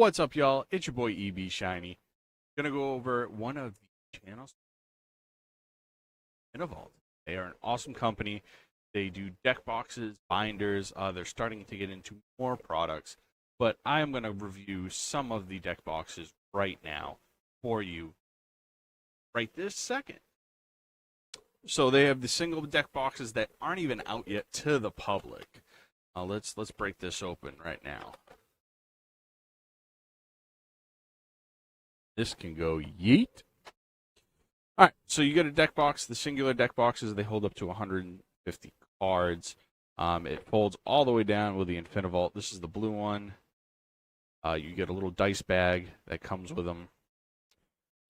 What's up, y'all? It's your boy EB Shiny. Gonna go over one of the channels in a vault. They are an awesome company. They do deck boxes, binders. They're starting to get into more products, but I am gonna review some of the deck boxes right now for you, right this second. So they have the single deck boxes that aren't even out yet to the public. Let's break this open right now. This can go yeet. All right, so you get a deck box. The singular deck boxes, they hold up to 150 cards. It folds all the way down with the Infinivalt. This is the blue one. You get a little dice bag that comes with them.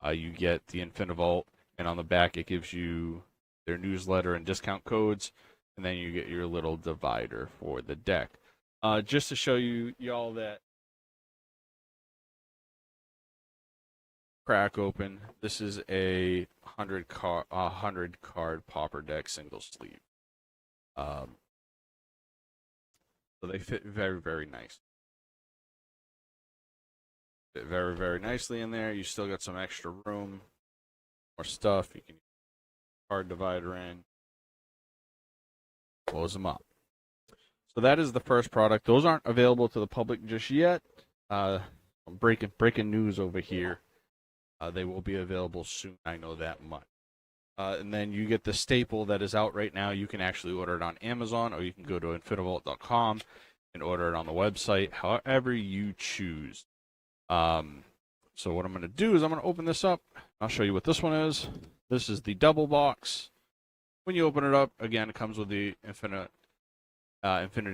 You get the Infinivalt, and on the back it gives you their newsletter and discount codes, and then you get your little divider for the deck. Just to show you y'all that crack open, this is a 100 card pauper deck single sleeve. So they fit very, very nice. Fit very, very nicely in there. You still got some extra room, more stuff. You can card divider in, close them up. So that is the first product. Those aren't available to the public just yet. I'm breaking news over here. They will be available soon. I know that much. And then you get the staple that is out right now. You can actually order it on Amazon, or you can go to infinivalt.com and order it on the website, however you choose. So what I'm going to do is I'm going to open this up. I'll show you what this one is. This is the double box. When you open it up, again, it comes with the Infinity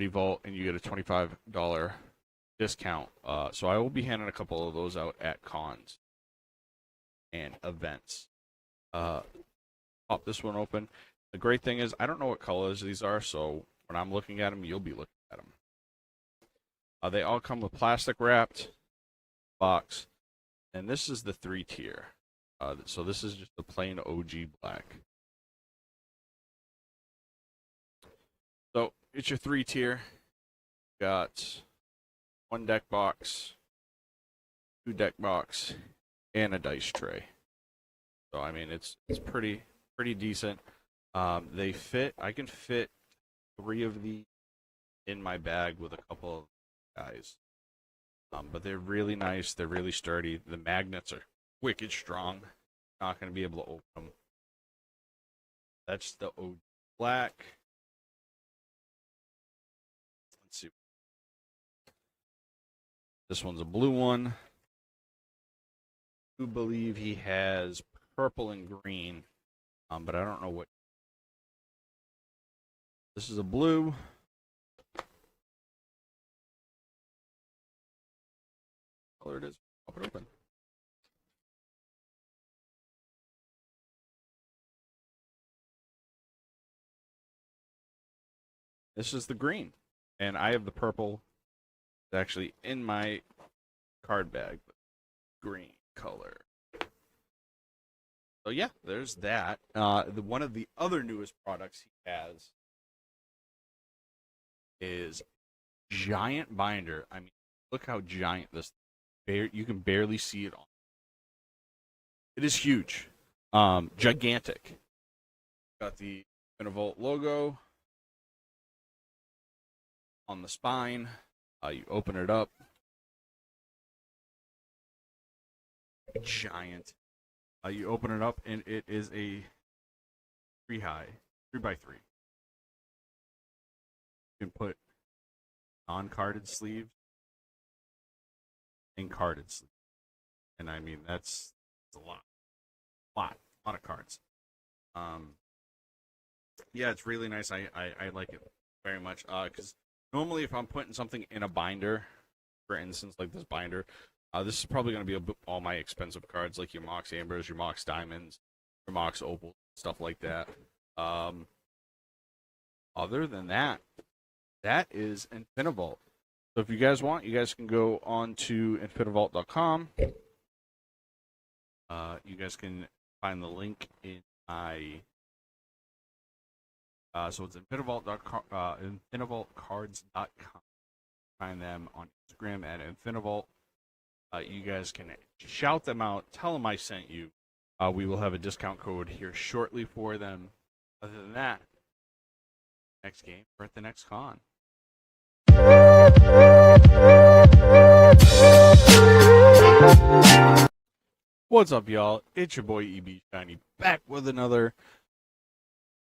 Vault, and you get a $25 discount. So I will be handing a couple of those out at cons and events. Pop this one open. The great thing is I don't know what colors these are, so when I'm looking at them, you'll be looking at them. They all come with plastic wrapped box, and this is the 3-tier. So this is just the plain OG black. So it's your 3-tier. Got one deck box, two deck box, and a dice tray. So I mean it's pretty decent. They fit. I can fit 3 of these in my bag with a couple of guys. But they're really nice. They're really sturdy. The magnets are wicked strong. Not going to be able to open them. That's the OG black. Let's see. This one's a blue one. I do believe he has purple and green, but I don't know what. This is a blue. Color it is. Pop it open. This is the green, and I have the purple. It's actually in my card bag, but green color. So yeah, there's that. One of the other newest products he has is giant binder. I mean, look how giant this. You can barely see it on. It is huge, gigantic. Got the Infinivalt logo on the spine. You open it up. Giant. You open it up, and it is a 3-high, 3x3. You can put non-carded sleeves and carded sleeves. And I mean, that's a lot of cards. Yeah, it's really nice. I like it very much. Because normally if I'm putting something in a binder, for instance, like this binder, this is probably going to be all my expensive cards, like your Mox Ambers, your Mox Diamonds, your Mox Opals, stuff like that. Other than that, that is Infinivalt. So if you guys want, you guys can go on to infinivalt.com. You guys can find the link in my. So it's infinivaltcards.com. Find them on Instagram at Infinivalt. you guys can shout them out, tell them I sent you. We will have a discount code here shortly for them. Other than that, next game, we're at the next con. What's up, y'all? It's your boy EB Shiny back with another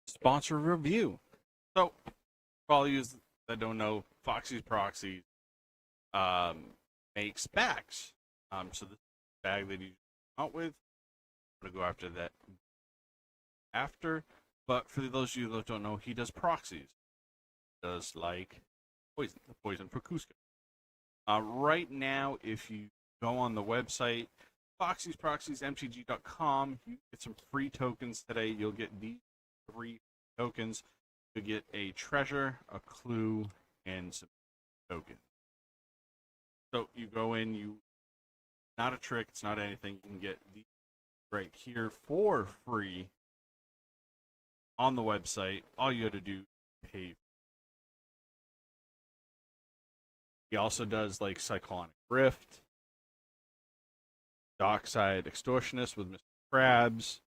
sponsor review. So, for all you that don't know, Foxy's Proxy makes bags. So this bag that you come out with, I'm gonna go after that after. But for those of you that don't know, he does proxies. He does like poison for Cusco. Right now, if you go on the website, foxysproxiesmtg.com, you get some free tokens today. You'll get these 3 tokens. You'll get a treasure, a clue, and some tokens. So you go in, not a trick, it's not anything. You can get these right here for free on the website. All you have to do is pay. He also does like Cyclonic Rift, Dockside Extortionist with Mr. Krabs.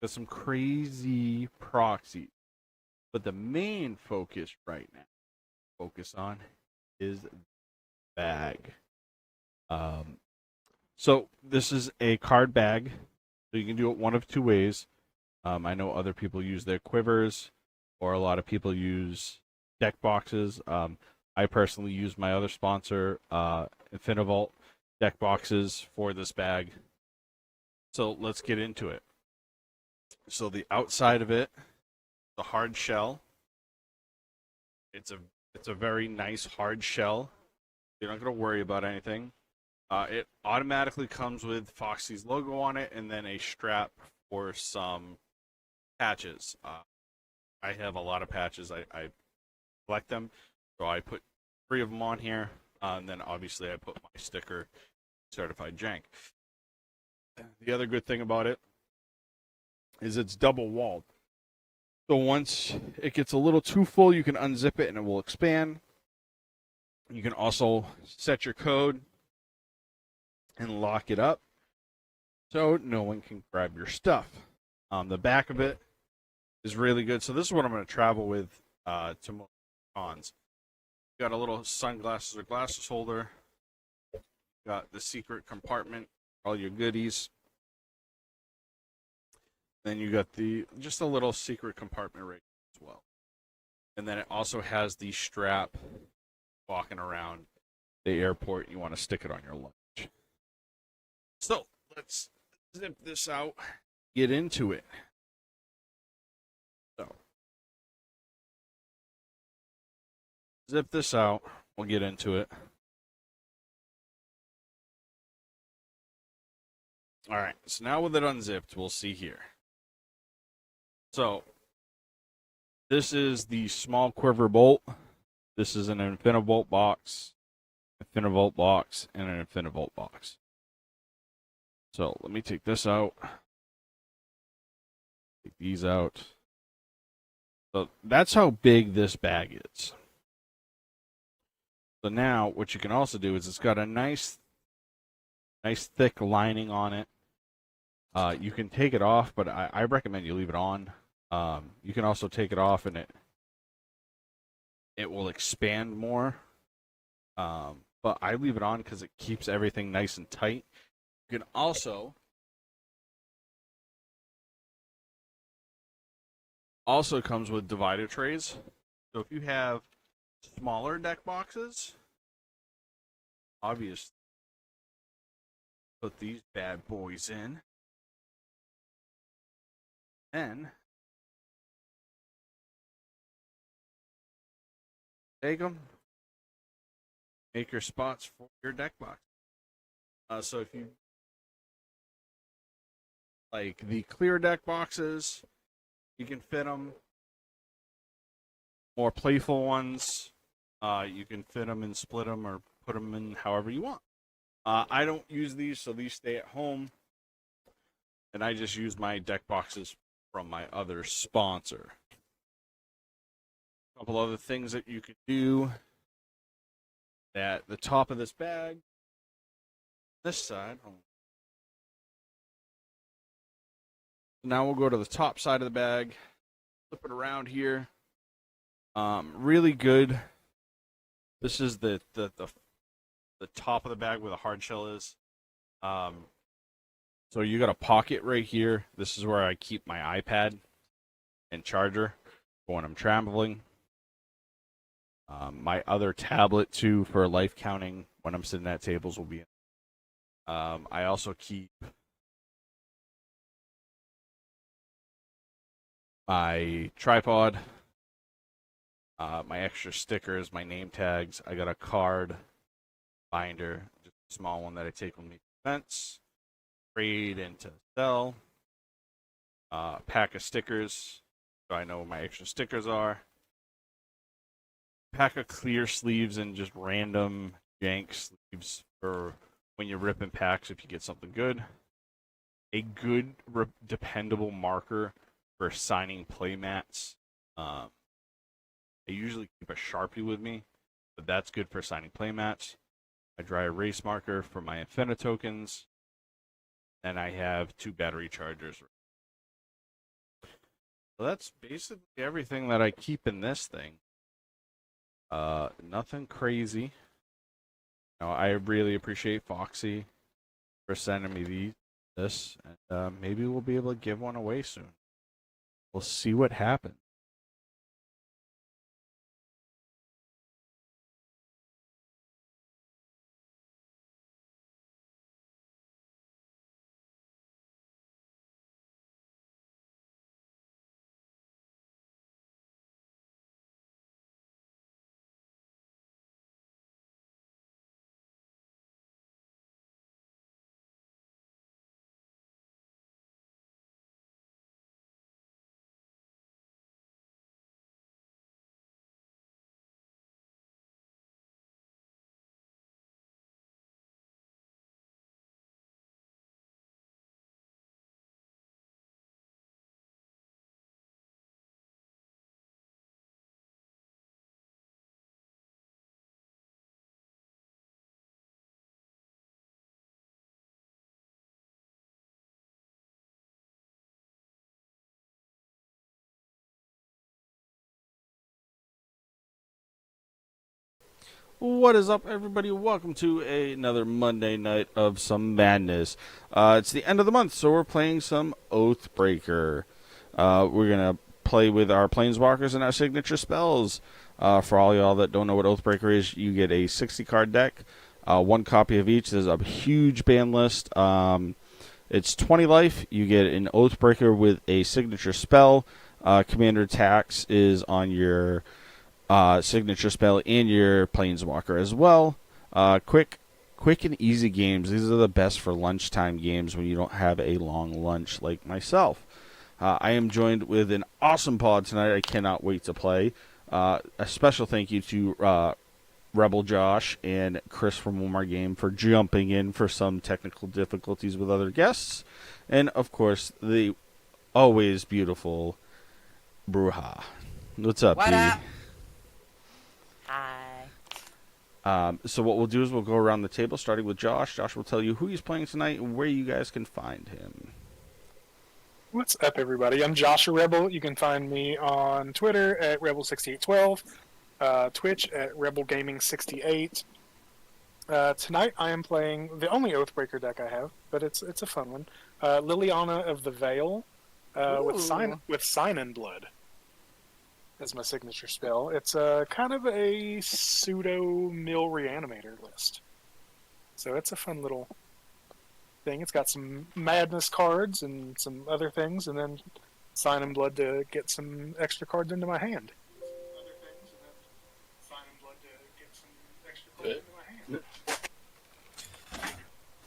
There's some crazy proxies. But the main focus right now, is the bag. So this is a card bag. So you can do it one of 2 ways. I know other people use their quivers, or a lot of people use deck boxes. I personally use my other sponsor, Infinivault deck boxes for this bag. So let's get into it. So the outside of it, the hard shell. It's a very nice hard shell. You're not going to worry about anything. It automatically comes with Foxy's logo on it, and then a strap for some patches. I have a lot of patches. I collect them, so I put 3 of them on here, and then obviously I put my sticker, Certified Jank. The other good thing about it is it's double walled. So once it gets a little too full, you can unzip it and it will expand. You can also set your code and lock it up so no one can grab your stuff. The back of it is really good. So this is what I'm going to travel with to most cons. Got a little sunglasses or glasses holder. Got the secret compartment, all your goodies. Then you got just a little secret compartment right as well. And then it also has the strap walking around the airport. You want to stick it on your luggage. So let's zip this out, get into it. So zip this out, we'll get into it. All right, so now with it unzipped, we'll see here. So this is the small quiver bolt. This is an Infinivault box, and an Infinivault box. So let me take this out. Take these out. So that's how big this bag is. So now what you can also do is it's got a nice thick lining on it. You can take it off, but I recommend you leave it on. You can also take it off and it will expand more. But I leave it on because it keeps everything nice and tight. You can also comes with divider trays. So if you have smaller deck boxes, obviously put these bad boys in. Then take them, make your spots for your deck box. So if you like the clear deck boxes, you can fit them. More playful ones, you can fit them and split them or put them in however you want. I don't use these, so these stay at home. And I just use my deck boxes from my other sponsor. A couple other things that you could do at the top of this bag. this side. Now we'll go to the top side of the bag. Flip it around here. Really good. This is the top of the bag where the hard shell is. So you got a pocket right here. This is where I keep my iPad and charger for when I'm traveling. My other tablet too for life counting when I'm sitting at tables will be in. I also keep my tripod, my extra stickers, my name tags. I got a card binder, just a small one that I take with me to events, trade and to sell. A pack of stickers, so I know where my extra stickers are. Pack of clear sleeves and just random jank sleeves for when you're ripping packs if you get something good. A good, dependable marker for signing play mats. I usually keep a Sharpie with me, but that's good for signing play mats. A dry erase marker for my Infinite tokens. And I have 2 battery chargers. So that's basically everything that I keep in this thing. Nothing crazy. I really appreciate Foxy for sending me this, and maybe we'll be able to give one away soon. We'll see what happens. What is up, everybody? Welcome to another Monday night of some madness. It's the end of the month, so we're playing some Oathbreaker. We're going to play with our Planeswalkers and our signature spells. For all y'all that don't know what Oathbreaker is, you get a 60-card deck, 1 copy of each. There's a huge ban list. It's 20 life. You get an Oathbreaker with a signature spell. Commander Tax is on your signature spell and your Planeswalker as well. Quick and easy games. These are the best for lunchtime games when you don't have a long lunch like myself. I am joined with an awesome pod tonight. I cannot wait to play. A special thank you to Rebel Josh and Chris from One More Game for jumping in for some technical difficulties with other guests. And, of course, the always beautiful Bruja. What's up, What B? up? Hi. So what we'll do is we'll go around the table, starting with Josh. Josh will tell you who he's playing tonight and where you guys can find him. What's up, everybody? I'm Joshua Rebel. You can find me on Twitter at Rebel6812, Twitch at RebelGaming68. Tonight I am playing the only Oathbreaker deck I have, but it's a fun one. Liliana of the Veil with Sign in Blood as my signature spell. It's kind of a pseudo mill reanimator list, so it's a fun little thing. It's got some Maddness cards and some other things, and then Sign in Blood to get some extra cards into my hand.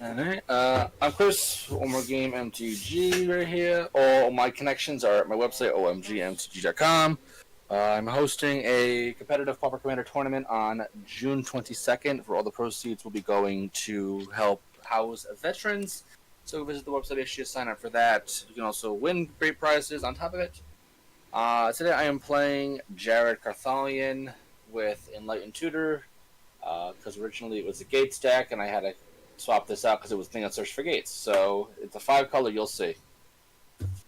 Alright, I'm Chris, One More Game MTG right here. All my connections are at my website, omgmtg.com. I'm hosting a competitive Pauper Commander tournament on June 22nd. For all the proceeds will be going to help house veterans. So visit the website issue to sign up for that. You can also win great prizes on top of it. Today I am playing Jared Carthalion with Enlightened Tutor, because originally it was a Gates deck, and I had a swap this out because it was the thing that searched for gates. So it's a 5-color. You'll see.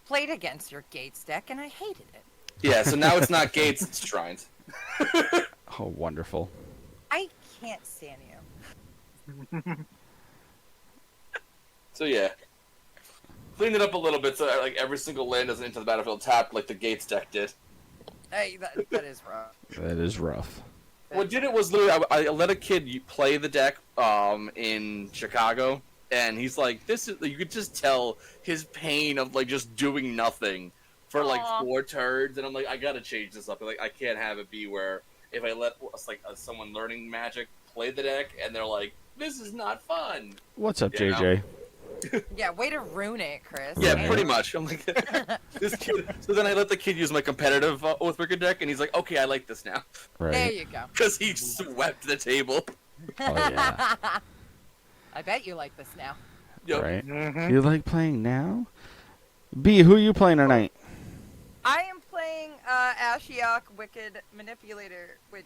Played against your gates deck, and I hated it. Yeah. So now it's not gates. It's shrines. Oh, wonderful. I can't stand you. So yeah, cleaned it up a little bit so like every single land doesn't enter the battlefield tapped like the gates deck did. Hey, that is rough. That is rough. What did it was literally I let a kid play the deck in Chicago, and he's like, "This is." You could just tell his pain of like just doing nothing for like Aw. 4 turns, and I'm like, I gotta change this up. Like, I can't have it be where if I let like someone learning Magic play the deck, and they're like, "This is not fun." What's up, You know? JJ? Yeah, way to ruin it, Chris. Yeah, Right. pretty much. I'm like, this kid. So then I let the kid use my competitive Oathbreaker deck, and he's like, "Okay, I like this now," There Right. you go. because he swept the table. Oh, yeah. I bet you like this now. Yep. Right. Mhm. You like playing now? B, who are you playing tonight? I am playing Ashiok Wicked Manipulator, which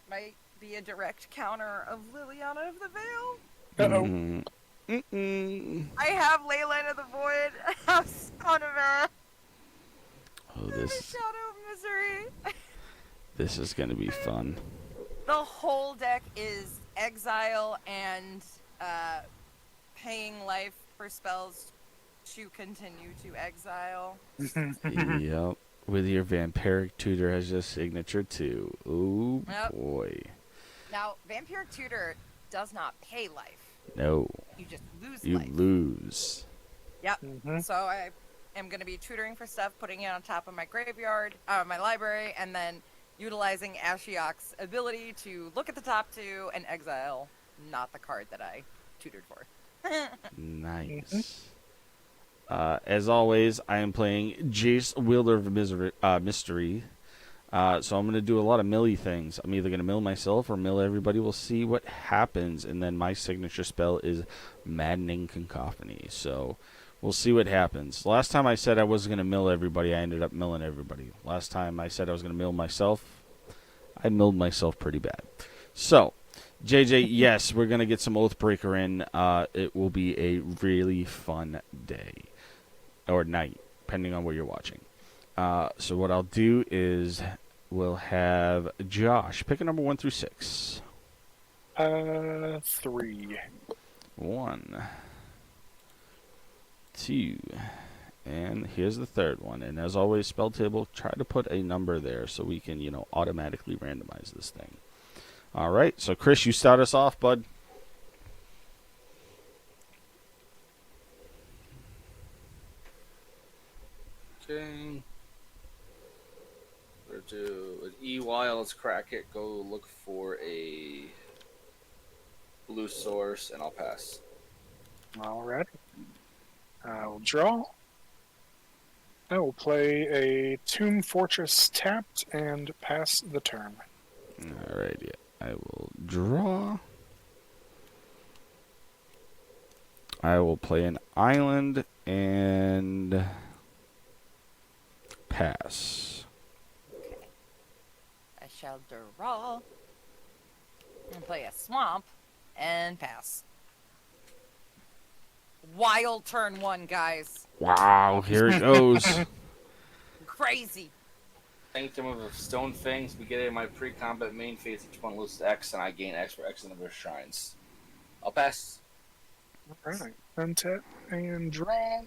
might be a direct counter of Liliana of the Veil. Uh-oh. I have Leyline of the Void. I have Son of a Oh, the this Shadow of Misery. this is gonna be fun. The whole deck is exile and paying life for spells to continue to exile. Yep. With your vampiric tutor as your signature too. Ooh Yep. boy. Now, Vampiric Tutor does not pay life. No. You just lose You life. lose. Yep. Mhm. So I am going to be tutoring for stuff, putting it on top of my graveyard, my library, and then utilizing Ashiok's ability to look at the top 2 and exile not the card that I tutored for. Nice. As always, I am playing Jace, Wielder of Mystery. So I'm going to do a lot of millie things. I'm either going to mill myself or mill everybody. We'll see what happens. And then my signature spell is Maddening Cacophony. So we'll see what happens. Last time I said I wasn't going to mill everybody, I ended up milling everybody. Last time I said I was going to mill myself, I milled myself pretty bad. So, JJ, yes, we're going to get some Oathbreaker in. It will be a really fun day. Or night, depending on where you're watching. So what I'll do is we'll have Josh pick a number 1 through 6. 3. 1, 2, and here's the third one. And as always, spell table, try to put a number there so we can, automatically randomize this thing. All right, so Chris, you start us off, bud. Okay. We're do an EY. Let's crack it. Go look for a blue source, and I'll pass. Alright. I will draw. I will play a Tomb Fortress tapped and pass the turn. All right, yeah. I will draw. I will play an island and pass. I shall draw and play a swamp and pass. Wild turn 1, guys. Wow, here it goes. Crazy. Sanctum of Stone Fangs. Beginning of my pre-combat main phase, each one loses X, and I gain X for X number of shrines. I'll pass. Alright. Untap and draw.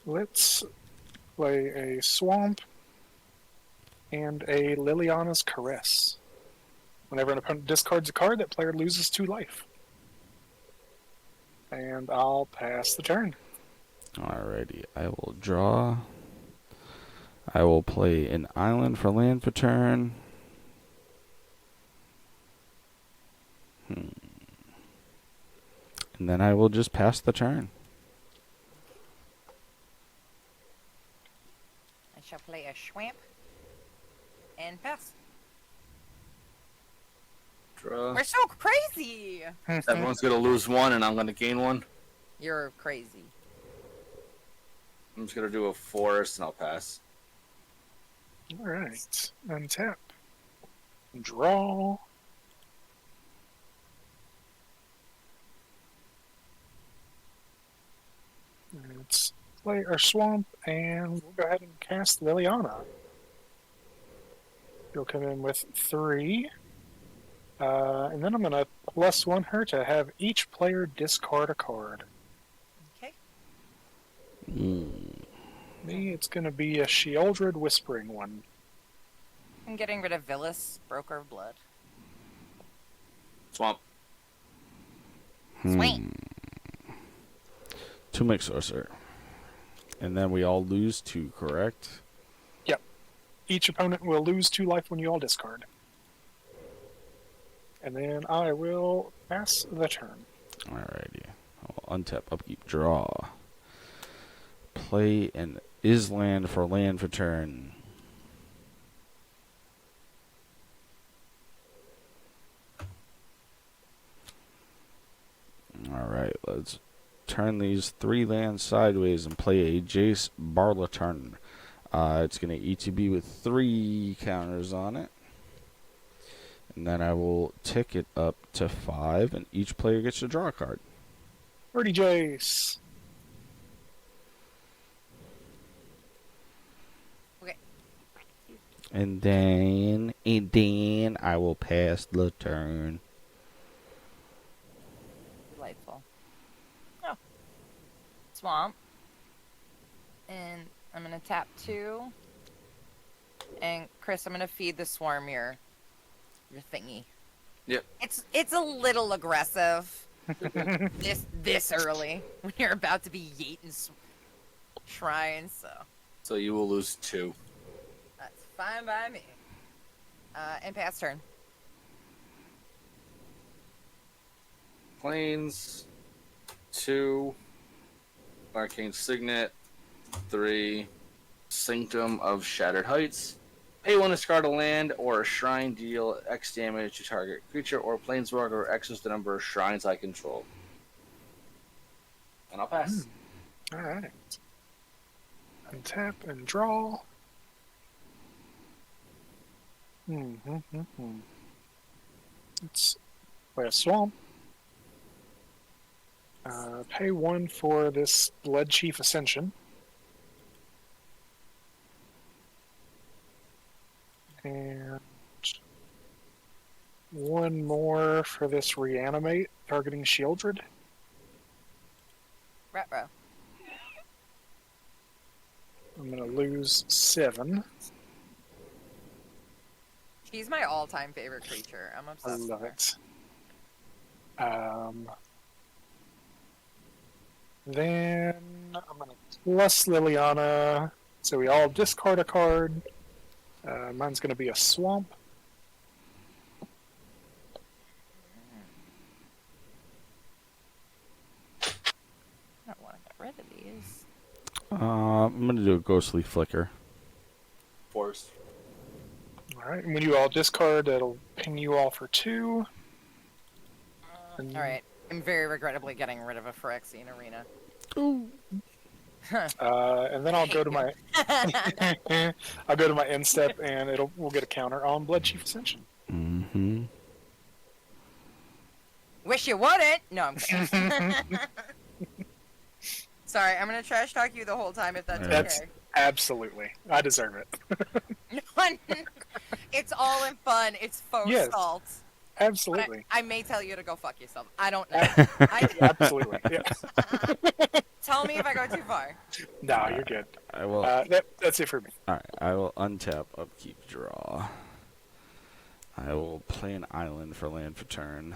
Let's play a swamp and a Liliana's Caress. Whenever an opponent discards a card, that player loses 2 life. And I'll pass the turn. Alrighty, I will draw. I will play an island for land for turn. And then I will just pass the turn. I shall play a swamp and pass. Draw. We're so crazy. Everyone's gonna lose 1, and I'm gonna gain 1. You're crazy. I'm just gonna do a forest, and I'll pass. Alright. Untap. Draw. play our swamp, and we'll go ahead and cast Liliana. You'll come in with 3. And then I'm going to +1 her to have each player discard a card. Okay. Me, it's going to be a Sheoldred Whispering one. I'm getting rid of Villas, Broker of Blood. Swamp. Sweet. 2 mix sorcerer. And then we all lose 2, correct? Yep. Each opponent will lose 2 life when you all discard. And then I will pass the turn. Alrighty. I'll untap, upkeep, draw. Play an Island for land for turn. Alright, let's turn these 3 lands sideways and play a Jace Barlaturn. It's going to ETB with 3 counters on it. And then I will tick it up to 5, and each player gets to draw a card. Birdie Jace. Okay. And then I will pass the turn. Delightful. Oh. Swamp. And I'm going to tap 2. And Chris, I'm going to feed the swarm your thingy. Yep. It's a little aggressive this early when you're about to be yeeting shrines, so So you will lose 2. that's fine by me. And pass turn. Plains. 2. Arcane Signet. 3. Sanctum of Shattered Heights. Pay 1 to discard a land or a shrine, deal X damage to target creature or planeswalker, or X is the number of shrines I control. And I'll pass. Alright. Untap and draw. Let's play a swamp. Pay 1 for this Blood Chief Ascension. And 1 more for this Reanimate, targeting Sheoldred. Retro. I'm going to lose 7. She's my all-time favorite creature. I'm I obsessed with love her. it. Then I'm going to plus Liliana, so we all discard a card. Mine's going to be a swamp. I don't want to get rid of these. I'm going to do a Ghostly Flicker. Force. Alright, and when you all discard, it'll ping you all for 2. And- Alright. I'm very regrettably getting rid of a Phyrexian Arena. Ooh. And then I'll go to my I'll go to my end step, and we'll get a counter on Blood Chief Ascension. Mm-hmm. Wish you wouldn't! No, I'm kidding. Sorry, I'm gonna trash talk you the whole time if that's That's okay. absolutely. I deserve it. It's all in fun. It's faux Yes. salt. Absolutely. I may tell you to go fuck yourself. I don't know. Absolutely. Yeah. Tell me if I go too far. No, you're good. I will. That's it for me. All right. I will untap, upkeep, draw. I will play an island for land for turn.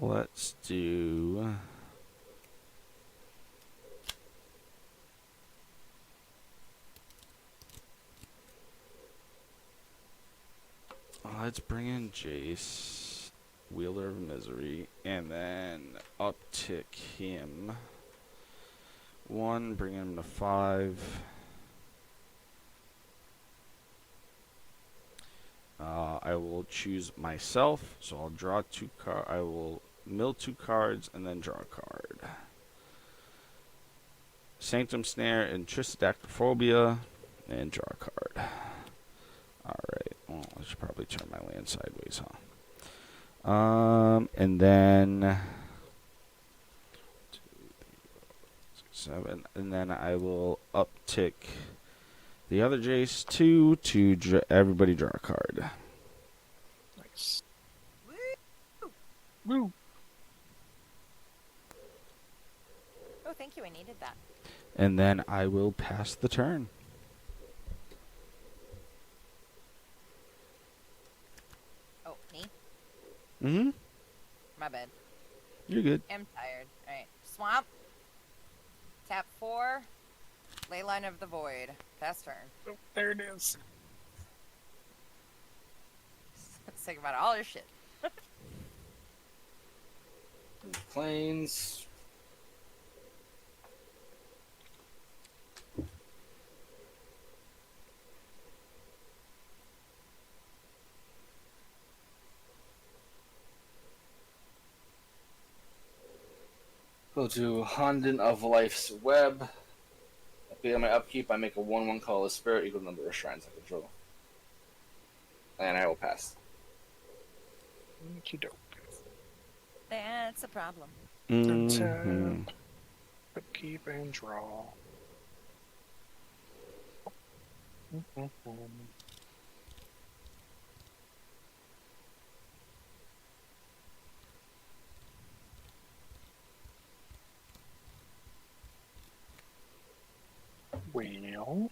Let's do. Let's bring in Jace, Wheeler of Misery, and then uptick him. 1, bring him to 5. I will choose myself, so I'll draw 2 cards. I will mill 2 cards and then draw a card. Sanctum Snare and Tristacrophobia, and draw a card. Alright, well, I should probably turn my land sideways, huh? And then 7, and then I will uptick the other Jace 2 to everybody draw a card. Nice. Woo! Woo. Oh, thank you. I needed that. And then I will pass the turn. Oh, me? Mm-hmm. My bad. You're good. I'm tired. Alright. Swamp. Tap 4. Leyline of the Void. Pass turn. Oh, there it is. Let's think about all your shit. Planes. Go to Honden of Life's Web. On my upkeep, I make a 1/1 colorless spirit equal to the number of shrines I control. And I will pass. Okie doke. That's a problem. Mm-hmm. Upkeep and draw. Well.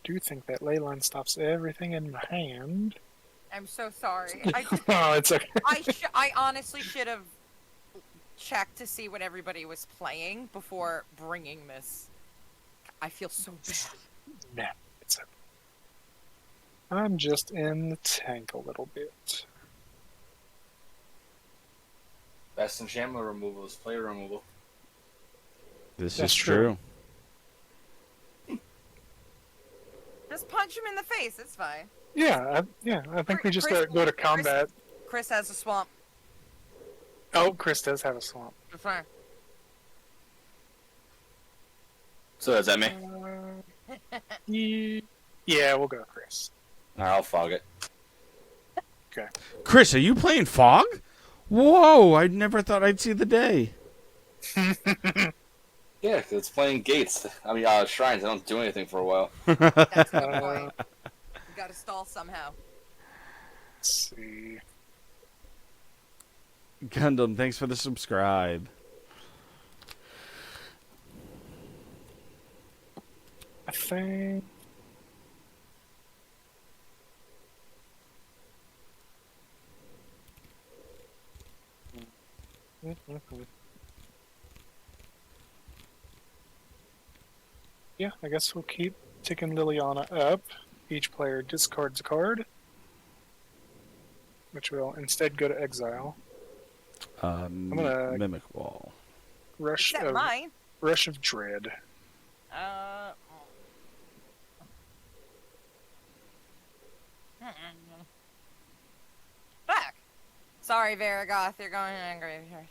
Do think that leyline stops everything in my hand. I'm so sorry. Oh, it's okay. I honestly should have checked to see what everybody was playing before bringing this. I feel so bad. Nah, it's okay. I'm just in the tank a little bit. Best enchantment removal is player removal. This That's is true. true. Just punch him in the face. It's fine. Yeah, I think we just Chris- go to combat. Chris has a swamp. Oh, Chris does have a swamp. It's fine. So is that me? Yeah, we'll go Chris. Alright, I'll fog it. Okay. Chris, are you playing Fog? Whoa, I never thought I'd see the day. Yeah, 'cause it's playing gates. Shrines. I don't do anything for a while. That's a good point. You gotta stall somehow. Let's see. Gundam, thanks for the subscribe. I think. Yeah, I guess we'll keep ticking Liliana up. Each player discards a card, which will instead go to exile. gonna- Mimic Wall. Rush Except of mine. Rush of Dread. Uh. Fuck. Sorry, Varagoth. You're going in a graveyard.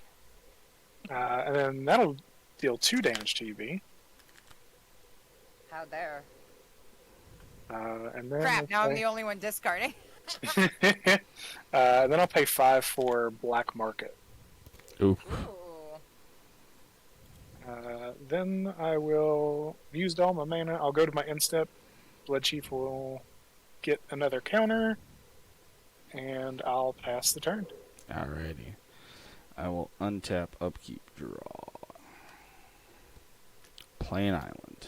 And then that'll deal 2 damage to UB. How dare. And then Crap, now I'm the only one discarding. and then I'll pay 5 for Black Market. Ooh. Ooh. Then I will have used all my mana. I'll go to my instep. Blood Chief will get another counter, and I'll pass the turn. Alrighty. I will untap, upkeep, draw. Play an island.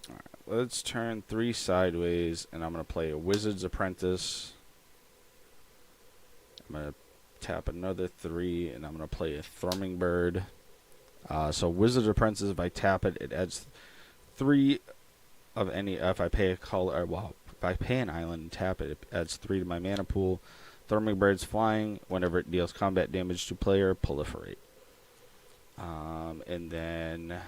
Alright, let's turn 3 sideways, and I'm going to play a Wizard's Apprentice. I'm going to tap another 3, and I'm going to play a Thrumming Bird. So Wizard's Apprentice, if I tap it, it adds 3 of any. If I pay a color, if I pay an island and tap it, it adds 3 to my mana pool. Thrumming Bird's flying. Whenever it deals combat damage to player, proliferate. And then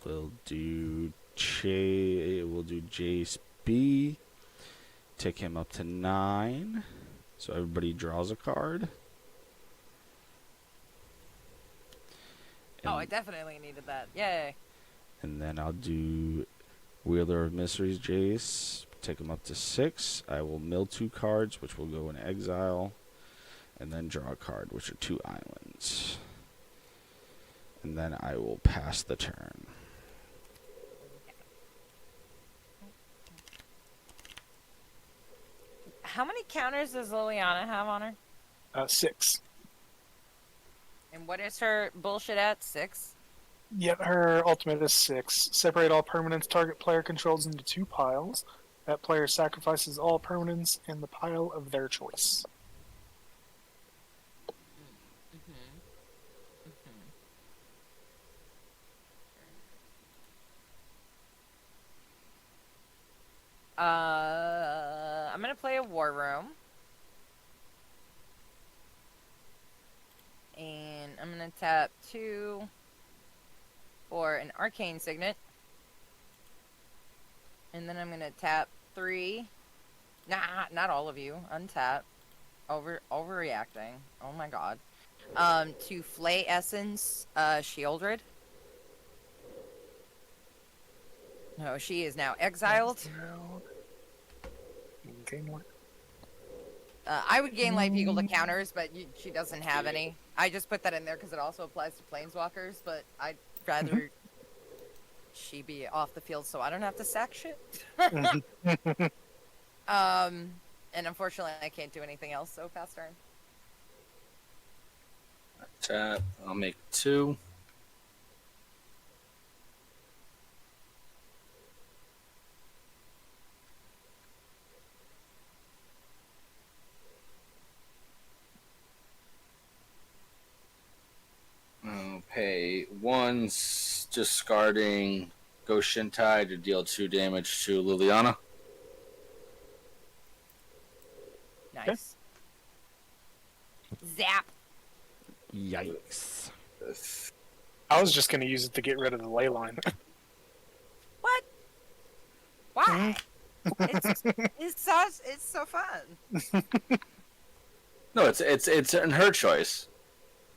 we'll do Jace B. take him up to 9. So everybody draws a card. Oh, I definitely needed that. Yay. And then I'll do Wheeler of Mysteries, Jace. Take him up to 6. I will mill 2 cards, which will go in exile. And then draw a card, which are 2 islands. And then I will pass the turn. How many counters does Liliana have on her? 6. And what is her bullshit at? 6? Yep, her ultimate is 6. Separate all permanents target player controls into 2 piles. That player sacrifices all permanents in the pile of their choice. I'm gonna play a War Room. And I'm gonna tap 2 for an Arcane Signet. And then I'm gonna tap 3. Nah, not all of you. Untap. Overreacting. Oh my god. To Flay Essence, Shieldred. No, she is now exiled. I would gain life equal to counters, but she doesn't have any. I just put that in there because it also applies to planeswalkers, but I'd rather she be off the field so I don't have to sack shit. And unfortunately I can't do anything else, so pass turn. Tap. I'll make 2. I'll pay 1, discarding Ghost Shintai to deal 2 damage to Liliana. Nice. Zap. Yikes. I was just going to use it to get rid of the ley line. What? Why? It's so fun. No, it's in her choice.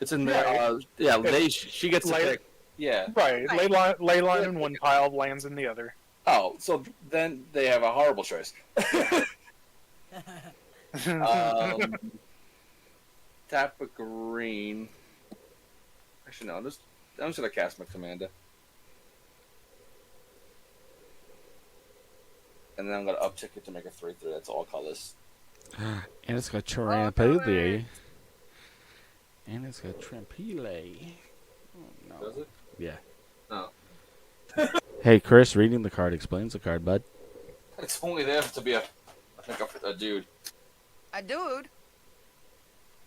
It's in the she gets to pick. Yeah. Right. Right. Ley line in one pile, lands in the other. Oh, so then they have a horrible choice. Tap a green. Actually, no. I'm just gonna cast my Commander, and then I'm gonna uptick it to make a 3/3. That's all colors. And it's got Oh, Trampile. And it's got Trampile. Oh, no. Does it? Yeah. Oh. Hey, Chris, reading the card explains the card, bud. It's only there to be a dude. A dude?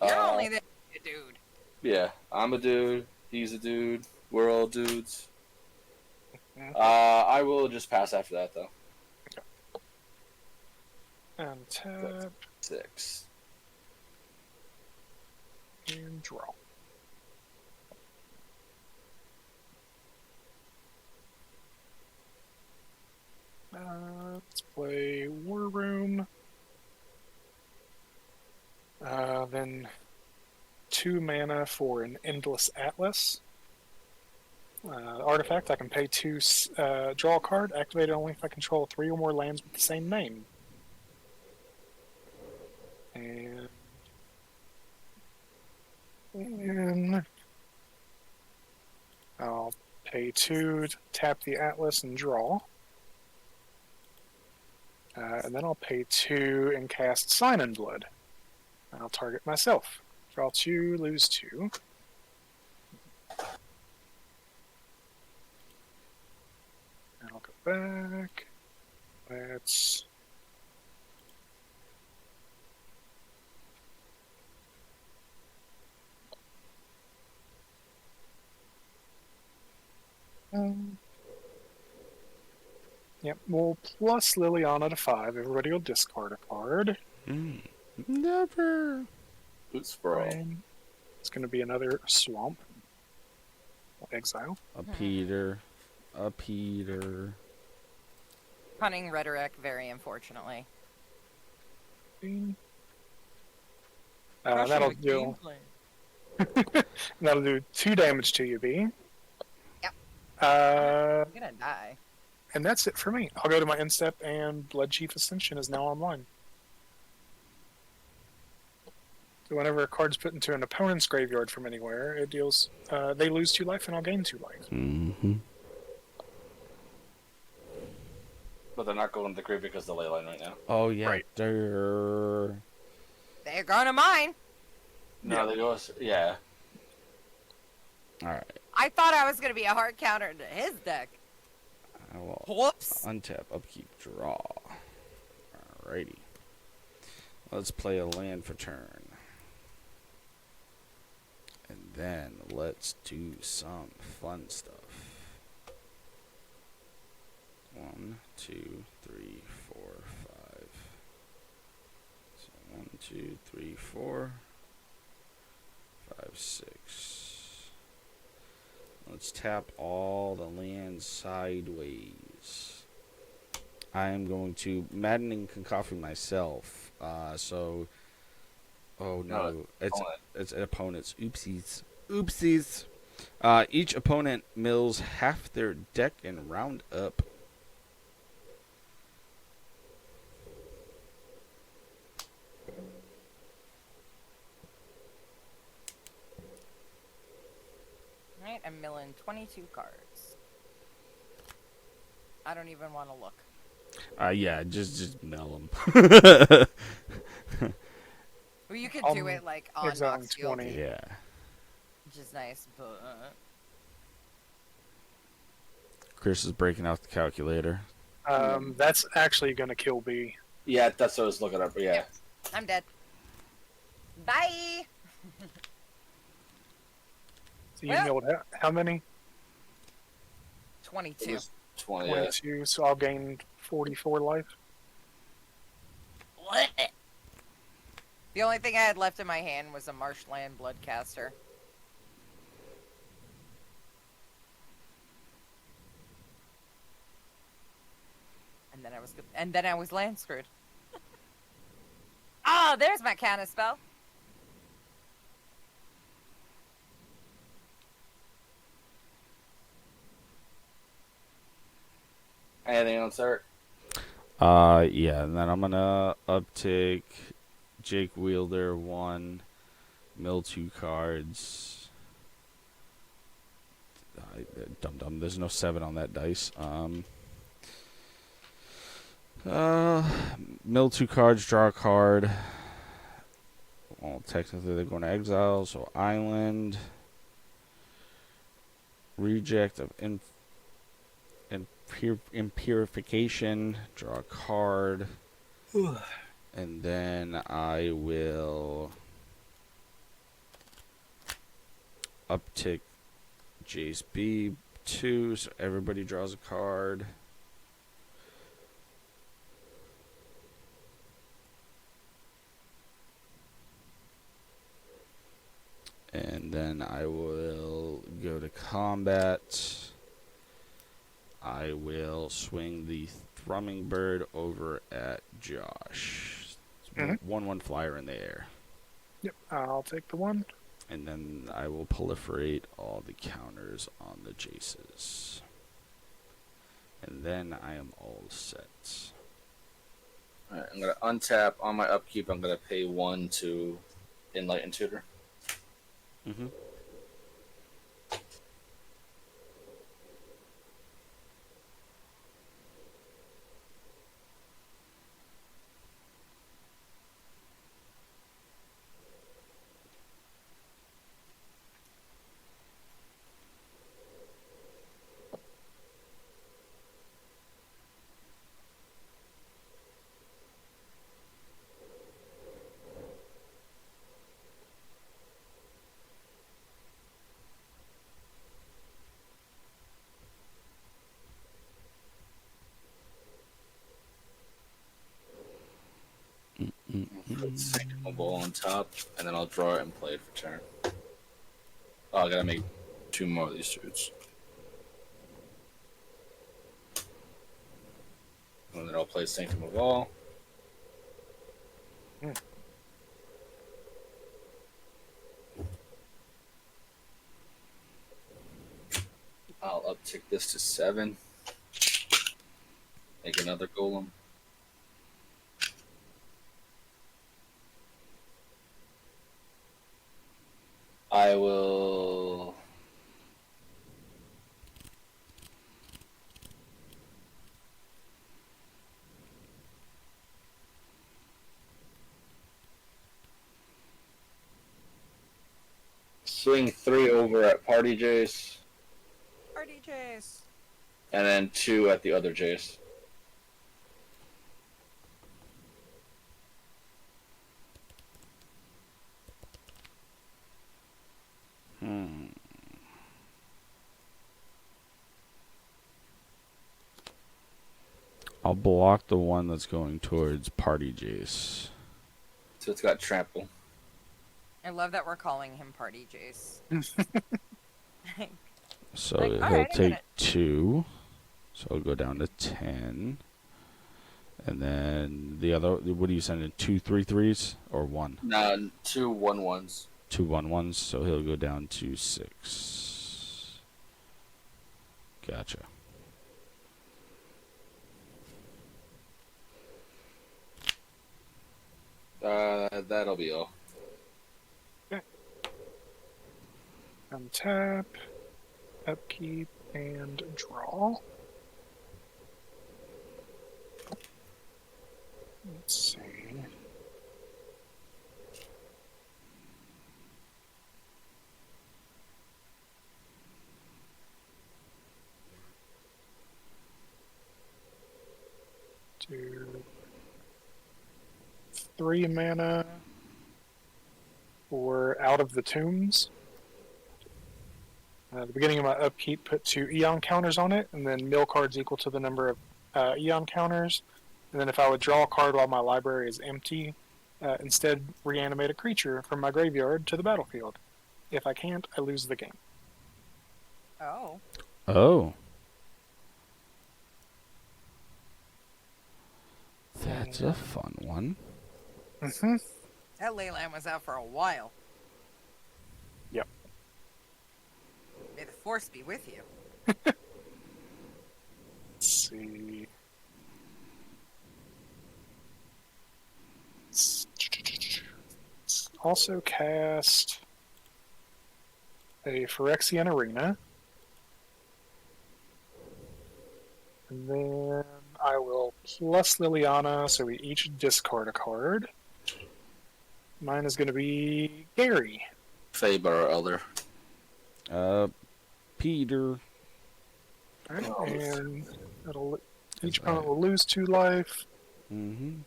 You're only there to be a dude. Yeah, I'm a dude. He's a dude. We're all dudes. I will just pass after that, though. And tap 6. and draw. Let's play War Room. Then 2 mana for an Endless Atlas. Artifact, I can pay 2, draw a card, activate it only if I control 3 or more lands with the same name. And I'll pay 2 to tap the Atlas and draw. And then I'll pay 2 and cast Sign in Blood. I'll target myself. Draw 2, lose 2. And I'll go back. Let's... Yep, we'll plus Liliana to 5. Everybody will discard a card. Never. Boot Sprawl. It's going to be another swamp. Exile. A Peter. Punning rhetoric, very unfortunately. see. Crushing That'll the do. game plan. That'll do 2 damage to you, B. Yep. Uh, I'm gonna die. and that's it for me. I'll go to my instep, and Blood Chief Ascension is now online. So whenever a card's put into an opponent's graveyard from anywhere, it deals. They lose 2 life, and I'll gain 2 life. Mm-hmm. But they're not going to the grave because of the ley line right now. Oh yeah. Right. Durr. They're going to mine. No, they go. Yeah. All right. I thought I was gonna be a hard counter to his deck. I will Whoops. untap, upkeep, draw. Alrighty. Let's play a land for turn. And then let's do some fun stuff. 1, 2, 3, 4, 5. So 1, 2, 3, 4, 5, 6. Let's tap all the lands sideways. I am going to maddening concoction myself. Oh no, it's an opponent's. Oopsies. Each opponent mills half their deck and round up. Alright, I'm milling 22 cards. I don't even want to look. Yeah, just mill them. Well, you could do it like on Exile Box Field, 20. Yeah. which is nice, but Chris is breaking out the calculator. That's actually going to kill B. Yeah, that's what I was looking up. Yeah. Yep. I'm dead. Bye. So you Well- milled how many? It 22. was 20. Yeah. 22. So I'll gain 44 life. What? The only thing I had left in my hand was a marshland bloodcaster. And then I was land screwed. Ah, there's my counter spell. Anything else, Eric? Yeah, and then I'm gonna uptick Jake Wielder 1, mill 2 cards. Dum. There's no 7 on that dice. Mill 2 cards, draw a card. Well, technically they're going to exile, so island. Reject of impurification, draw a card. And then I will uptick Jace B 2, so everybody draws a card. And then I will go to combat. I will swing the Thrumming Bird over at Josh. Mhm. 1/1 flyer in the air. Yep, I'll take the 1. And then I will proliferate all the counters on the Jaces. And then I am all set. Alright, I'm gonna untap on my upkeep. I'm gonna pay 1 to Enlighten Tutor. Mm-hmm. Put Sanctum Ball on top, and then I'll draw it and play it for turn. Oh, I gotta make 2 more of these suits. And then I'll play Sanctum of All. I'll uptick this to 7. Make another golem. I will. Swing 3 over at Party Jace, Party chase. and then 2 at the other Jace. I'll block the one that's going towards Party Jace. So it's got trample. I love that we're calling him Party Jace. So Like, he'll alright, I get take it. 2. So I'll go down to 10. And then the other, what are you sending? 2 3/3s or 1? Nah, 2 1/1s. 2 1/1s. So he'll go down to 6. Gotcha. That'll be all. Untap, upkeep, and draw. Let's see. Do 3 mana for Out of the Tombs. At the beginning of my upkeep, put 2 Eon counters on it, and then mill cards equal to the number of Eon counters. And then if I would draw a card while my library is empty, instead reanimate a creature from my graveyard to the battlefield. If I can't, I lose the game. Oh. Oh. That's a fun one. Mm-hmm. That Leyland was out for a while. Yep. May the force be with you. Let's see. Let's also cast a Phyrexian Arena. And then I will plus Liliana, so we each discard a card. Mine is going to be Gary. Faber or Elder. Peter. Alright, Oh. and each opponent will lose 2 life. Mm-hmm.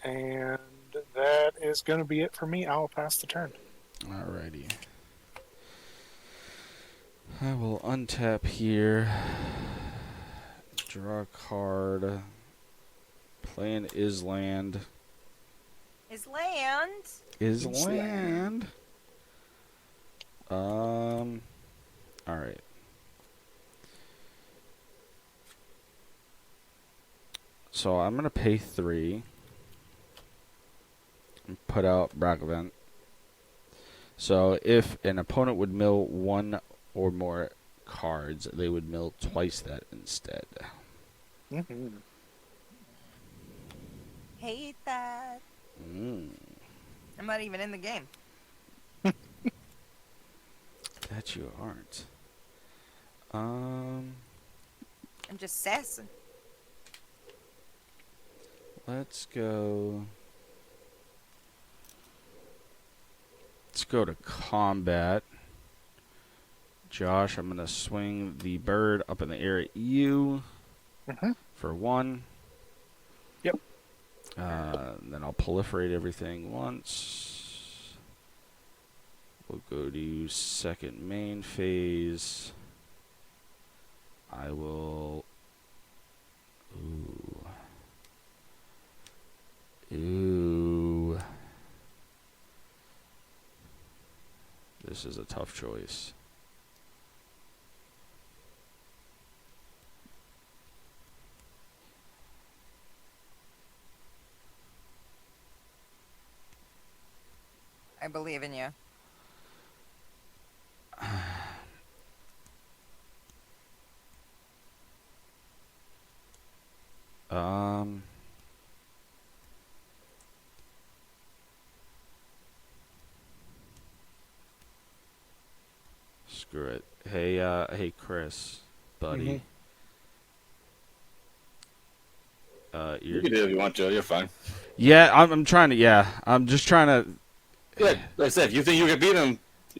And that is going to be it for me. I will pass the turn. Alrighty. I will untap here. Draw a card. Play an Island. His land. Island. Alright. So I'm gonna pay 3. And put out Braggavent. So if an opponent would mill 1 or more cards, they would mill twice that instead. Mm-hmm. Hate that. Mm. I'm not even in the game. That you aren't. I'm just sassing. Let's go. Let's go to combat. Josh, I'm gonna swing the bird up in the air at you for 1. Yep. Then I'll proliferate everything once. We'll go to second main phase. I will. Ooh. This is a tough choice. I believe in you. Um. Screw it. Hey, Chris, buddy. You can do it if you want to. You're fine. Yeah, I'm trying to. Yeah, I'm just trying to. Yeah, like I said, if you think you can beat him,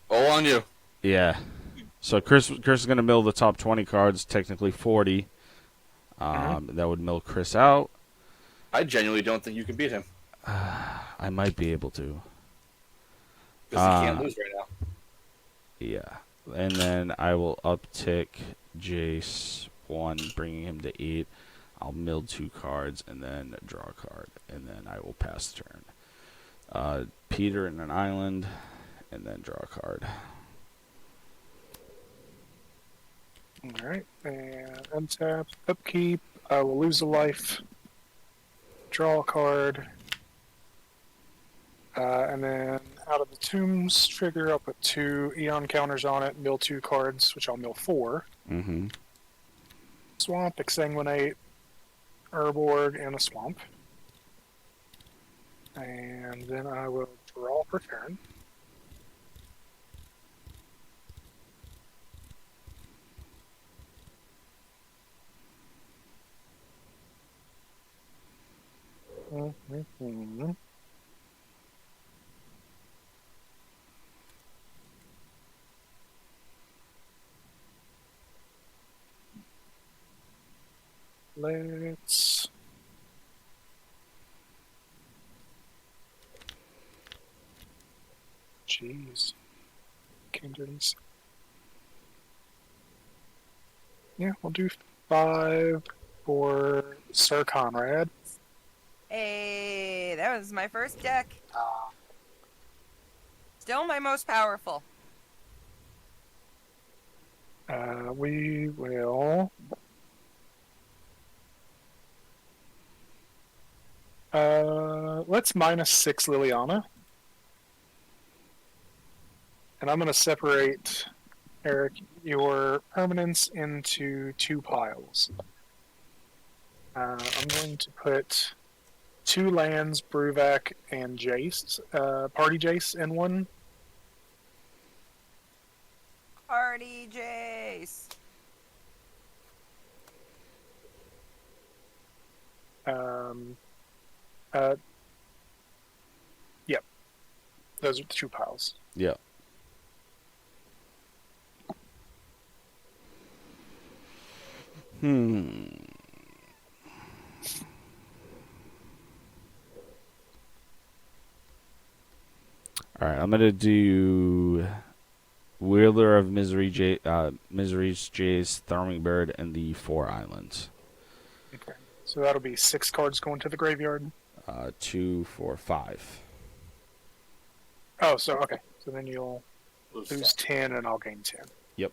all on you. Yeah. So Chris is gonna mill the top 20 cards, technically 40. That would mill Chris out. I genuinely don't think you can beat him I might be able to. because he can't lose right now. Yeah. And then I will uptick Jace 1, bringing him to 8. I'll mill 2 cards and then draw a card, and then I will pass the turn. Peter in an island, and then draw a card. All right, and untap, upkeep. I will lose a life. Draw a card. And then out of the tombs trigger, I'll put 2 Eon counters on it, mill 2 cards, which I'll mill 4. Mm-hmm. Swamp, Exsanguinate, Urborg, and a Swamp. And then I will draw per turn. Mm-hmm. Let's jeez. Kindreds. Yeah, we'll do 5 for Sir Conrad. Hey, that was my first deck. Still my most powerful. We will. Let's -6 Liliana. And I'm going to separate, Eric, your permanents into 2 piles. I'm going to put 2 lands, Bruvac, and Jace, Party Jace in one. Party Jace. Yep. Those are the 2 piles. Yep. Alright, I'm gonna do Wheeler of Misery's Jace, Thormingbird, and the 4 islands. Okay. So that'll be 6 cards going to the graveyard. 2, 4, 5. Oh, so okay. So then you'll lose 10 and I'll gain 10. Yep.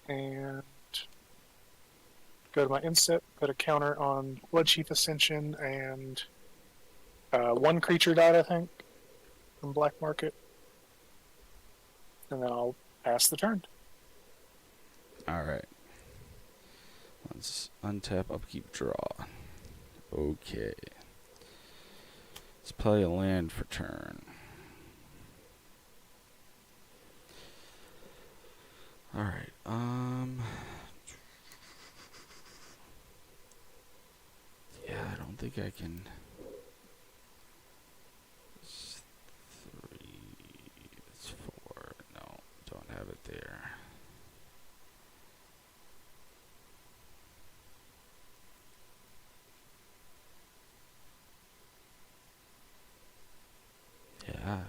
And go to my inset, put a counter on Bloodchief Ascension, and 1 creature died, I think, from Black Market. And then I'll pass the turn. Alright. Let's untap, upkeep, draw. Okay. Let's play a land for turn. Alright, yeah, I don't think I can. 3, it's 4. No, don't have it there. Yeah.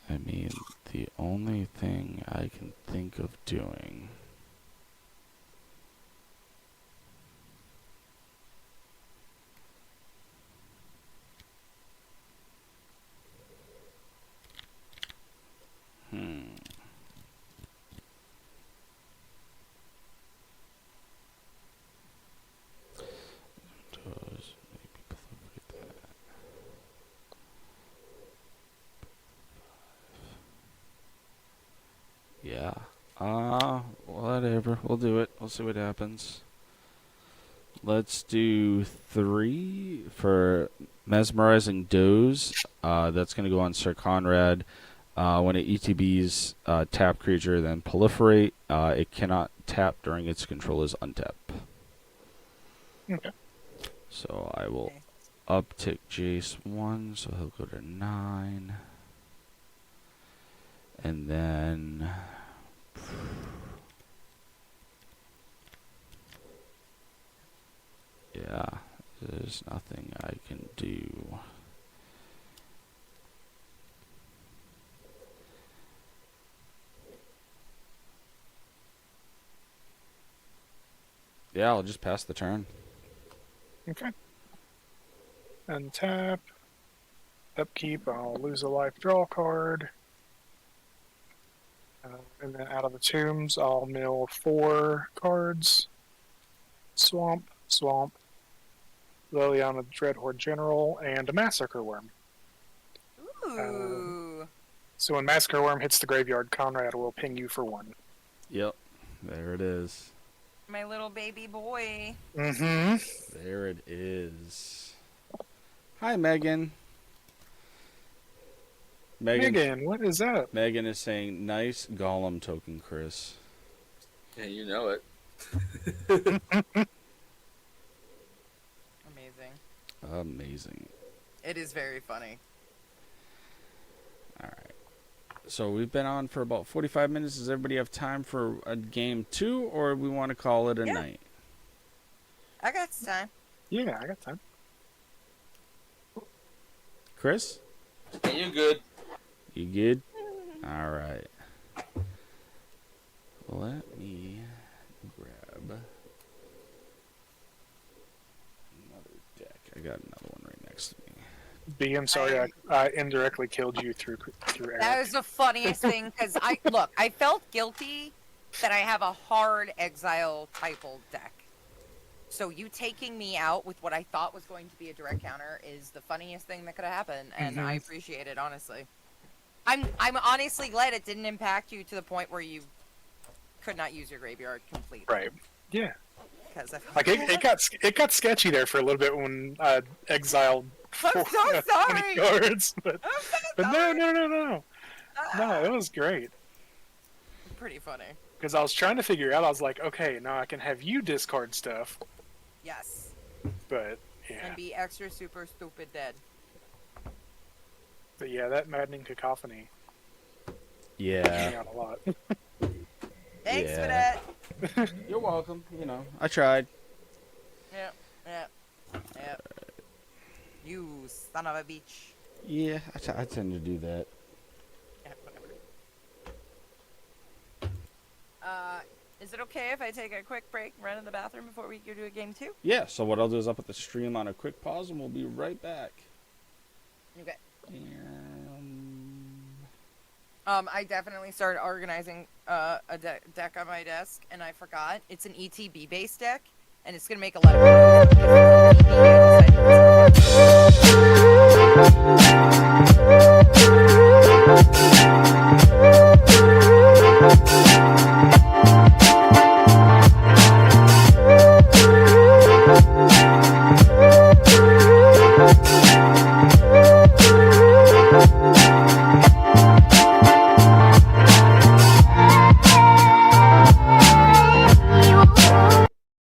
I mean, the only thing I can think of doing We'll see what happens. Let's do 3 for Mesmerizing Doze. That's going to go on Sir Conrad. When it ETBs tap creature, then proliferate. It cannot tap during its control is untap. Okay. So I will uptick Jace 1, so he'll go to 9. And then... yeah, there's nothing I can do. Yeah, I'll just pass the turn. Okay. Untap. Upkeep, I'll lose a life, draw a card. And then out of the tombs, I'll mill 4 cards. Swamp, Swamp, Liliana Dreadhorde General, and a Massacre Worm. Ooh. So when Massacre Worm hits the graveyard, Conrad will ping you for 1. Yep, there it is. My little baby boy. Mm-hmm. There it is. Hi, Megan. Megan, what is up? Megan is saying, nice Golem token, Chris. Yeah, you know it. Amazing. Amazing. It is very funny. All right. So we've been on for about 45 minutes. Does everybody have time for a game 2, or we want to call it a night? I got time. Yeah, I got time. Chris? Yeah, you good? You good? All right. Let me grab another deck. I got another one right next to me. B, I'm sorry, I indirectly killed you through Eric. That was the funniest thing, because I felt guilty that I have a hard exile typal deck. So you taking me out with what I thought was going to be a direct counter is the funniest thing that could have happened, and I appreciate it, honestly. I'm honestly glad it didn't impact you to the point where you could not use your graveyard completely. Right. Yeah. Because it got sketchy there for a little bit when exiled I'm so sorry. 20 cards, but sorry. no, it was great. Pretty funny. Because I was trying to figure out, I was like, okay, now I can have you discard stuff, Yes. but yeah, And be extra super stupid dead. but yeah, that maddening cacophony Yeah. me out a lot. Thanks for Yeah. that. You're welcome. You know, I tried. Yep. You son of a bitch. Yeah, I tend to do that. Yeah, whatever. Is it okay if I take a quick break and run in the bathroom before we go to a game 2? Yeah, so what I'll do is I'll put the stream on a quick pause and we'll be right back. Okay. And... I definitely started organizing a deck on my desk, and I forgot. It's an ETB based deck, and it's gonna make a lot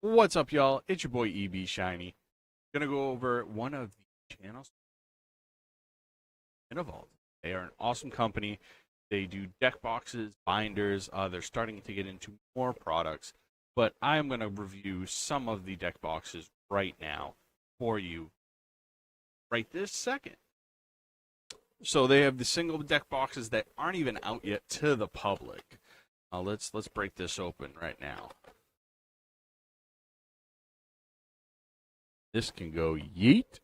What's up, y'all? It's your boy EB Shiny. Gonna go over one of the channels in Evolve. They are an awesome company. They do deck boxes, binders. They're starting to get into more products, but I am gonna review some of the deck boxes right now for you, right this second. So they have the single deck boxes that aren't even out yet to the public. Let's break this open right now. This can go yeet.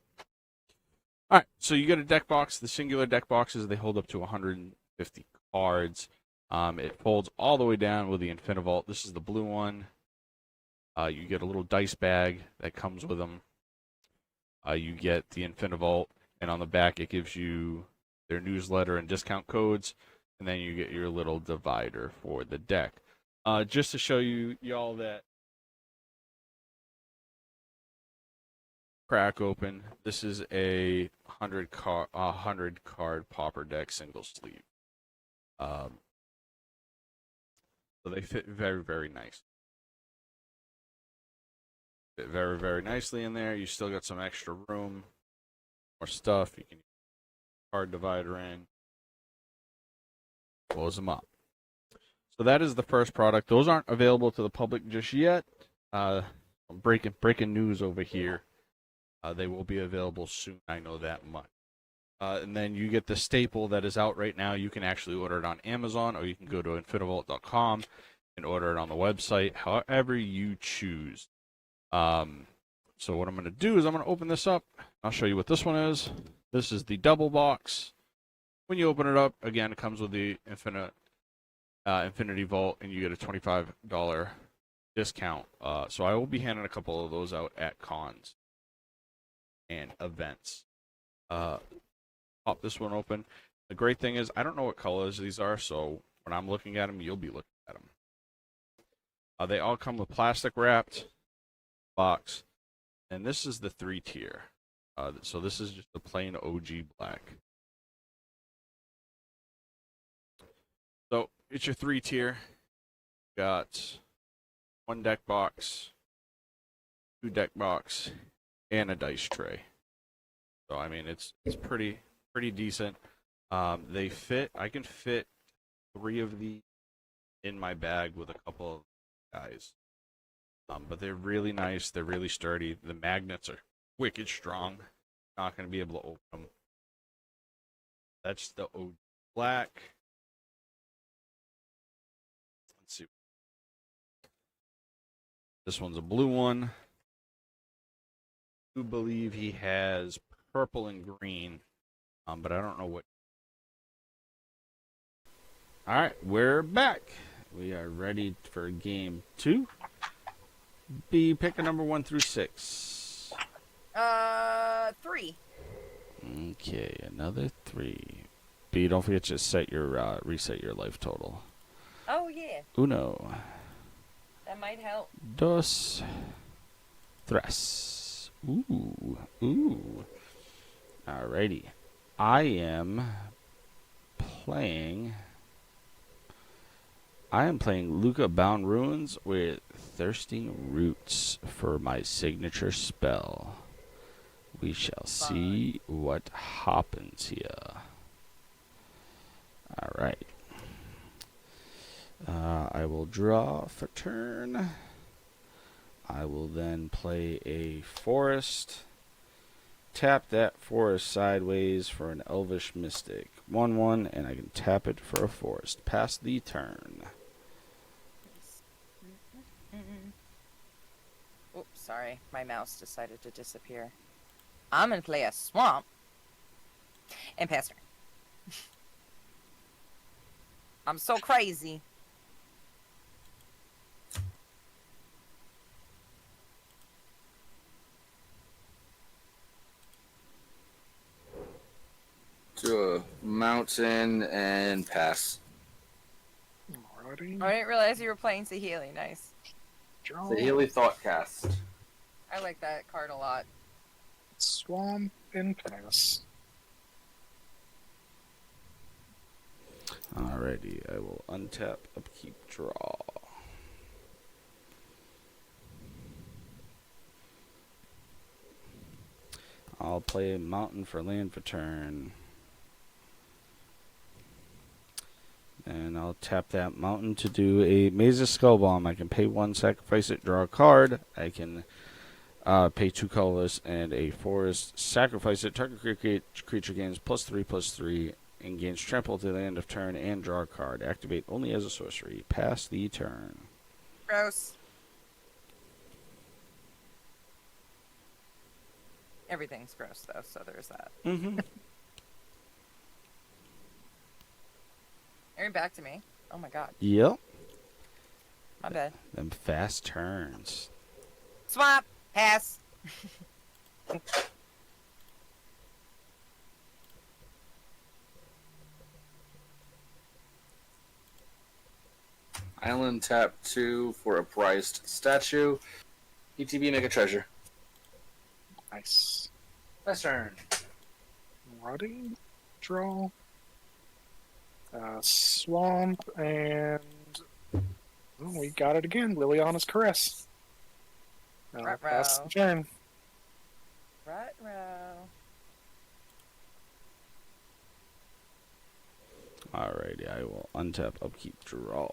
All right, so you get a deck box. The singular deck boxes, they hold up to 150 cards. It folds all the way down with the Infinivalt. This is the blue one. You get a little dice bag that comes with them. You get the Infinivalt, and on the back it gives you their newsletter and discount codes, and then you get your little divider for the deck. Just to show you y'all that crack open. This is a 100 card pauper deck single sleeve. So they fit very, very nice. Fit very, very nicely in there. You still got some extra room, more stuff. You can use a card divider in, close them up. So that is the first product. Those aren't available to the public just yet. Breaking news over here. They will be available soon. I know that much. And then you get the staple that is out right now. You can actually order it on Amazon, or you can go to infinivault.com and order it on the website, however you choose. So what I'm going to do is I'm going to open this up. I'll show you what this one is. This is the double box. When you open it up, again, it comes with the Infinity Vault, and you get a $25 discount. So I will be handing a couple of those out at cons and events. Pop this one open. The great thing is I don't know what colors these are, so when I'm looking at them, you'll be looking at them. They all come with plastic wrapped box, and this is the 3-tier. So this is just the plain OG black. So it's your 3-tier. Got 1 deck box, 2 deck box, and a dice tray. So I mean it's pretty decent. They fit. I can fit 3 of these in my bag with a couple of guys. But they're really nice. They're really sturdy. The magnets are wicked strong. Not going to be able to open them. That's the OG black. Let's see. This one's a blue one. I do believe he has purple and green, but I don't know what. All right, we're back. We are ready for game 2. Be picking number 1 through 6. 3. Okay, another 3. B, don't forget to set your reset your life total. Oh yeah, Uno, that might help. dos, tres. Ooh. Alrighty. I am playing Luca Bound Ruins with Thirsting Roots for my signature spell. We shall see what happens here. Alright. I will draw for turn. I will then play a forest. Tap that forest sideways for an Elvish Mystic. 1/1, and I can tap it for a forest. Pass the turn. Oops, sorry. My mouse decided to disappear. I'm gonna play a swamp and pass turn. I'm so crazy. To a mountain and pass. Alrighty. I didn't realize you were playing Saheeli. Nice. Draw. The Healy Thoughtcast. I like that card a lot. Swamp and pass. Alrighty, I will untap, upkeep, draw. I'll play a mountain for land for turn. And I'll tap that mountain to do a Maze of Skull Bomb. I can pay 1, sacrifice it, draw a card. I can pay 2 colorless and a forest, sacrifice it. Target creature gains +3/+3 and gains trample to the end of turn and draw a card. Activate only as a sorcery. Pass the turn. Gross. Everything's gross though, so there's that. Are you back to me? Oh my god. Yep. My bad. Them fast turns. Swamp. Pass. Island tap 2 for a priced statue. ETB make a treasure. Nice. Nice turn. Ready? Draw. Swamp, and we got it again. Liliana's Caress. Pass the turn. Ruh-roh. Alrighty, I will untap, upkeep, draw.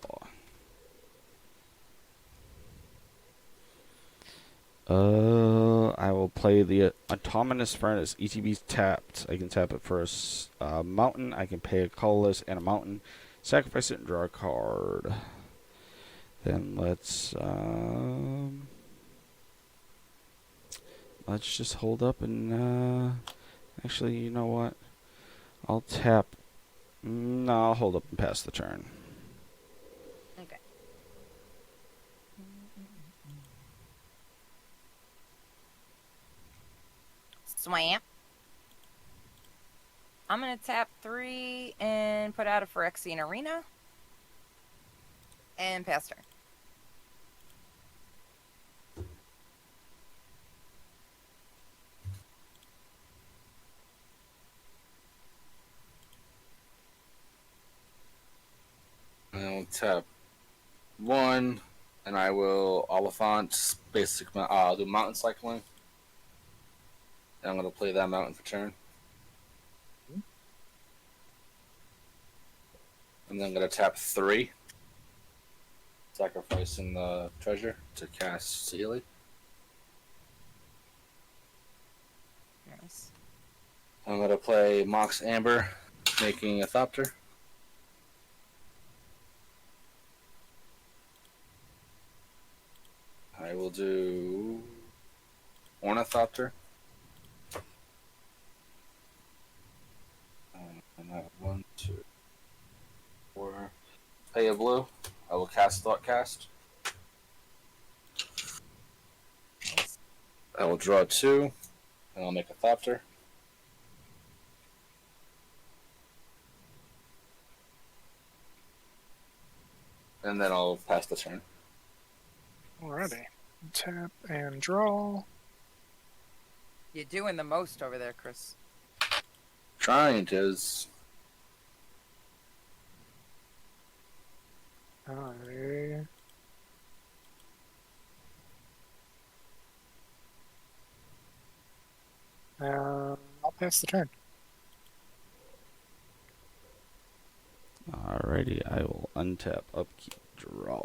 I will play the Autonomous Furnace. ETB's tapped. I can tap it for a mountain. I can pay a colorless and a mountain. Sacrifice it and draw a card. Then let's just hold up and actually, you know what? I'll tap. No, I'll hold up and pass the turn. Okay. Swamp. I'm gonna tap 3 and put out a Phyrexian Arena. And pass turn. I'll tap 1, and I will Oliphant basic do mountain cycling. And I'm gonna play that mountain for turn. And then I'm gonna tap 3, sacrificing the treasure to cast Sealy. Nice. I'm gonna play Mox Amber, making a Thopter. I will do Ornithopter. And I have 1, 2, 4. Pay a blue. I will cast Thoughtcast. Nice. I will draw 2, and I'll make a Thopter. And then I'll pass the turn. Alrighty. Tap and draw. You're doing the most over there, Chris. Trying to. Alright. I'll pass the turn. Alrighty, I will untap, upkeep, draw.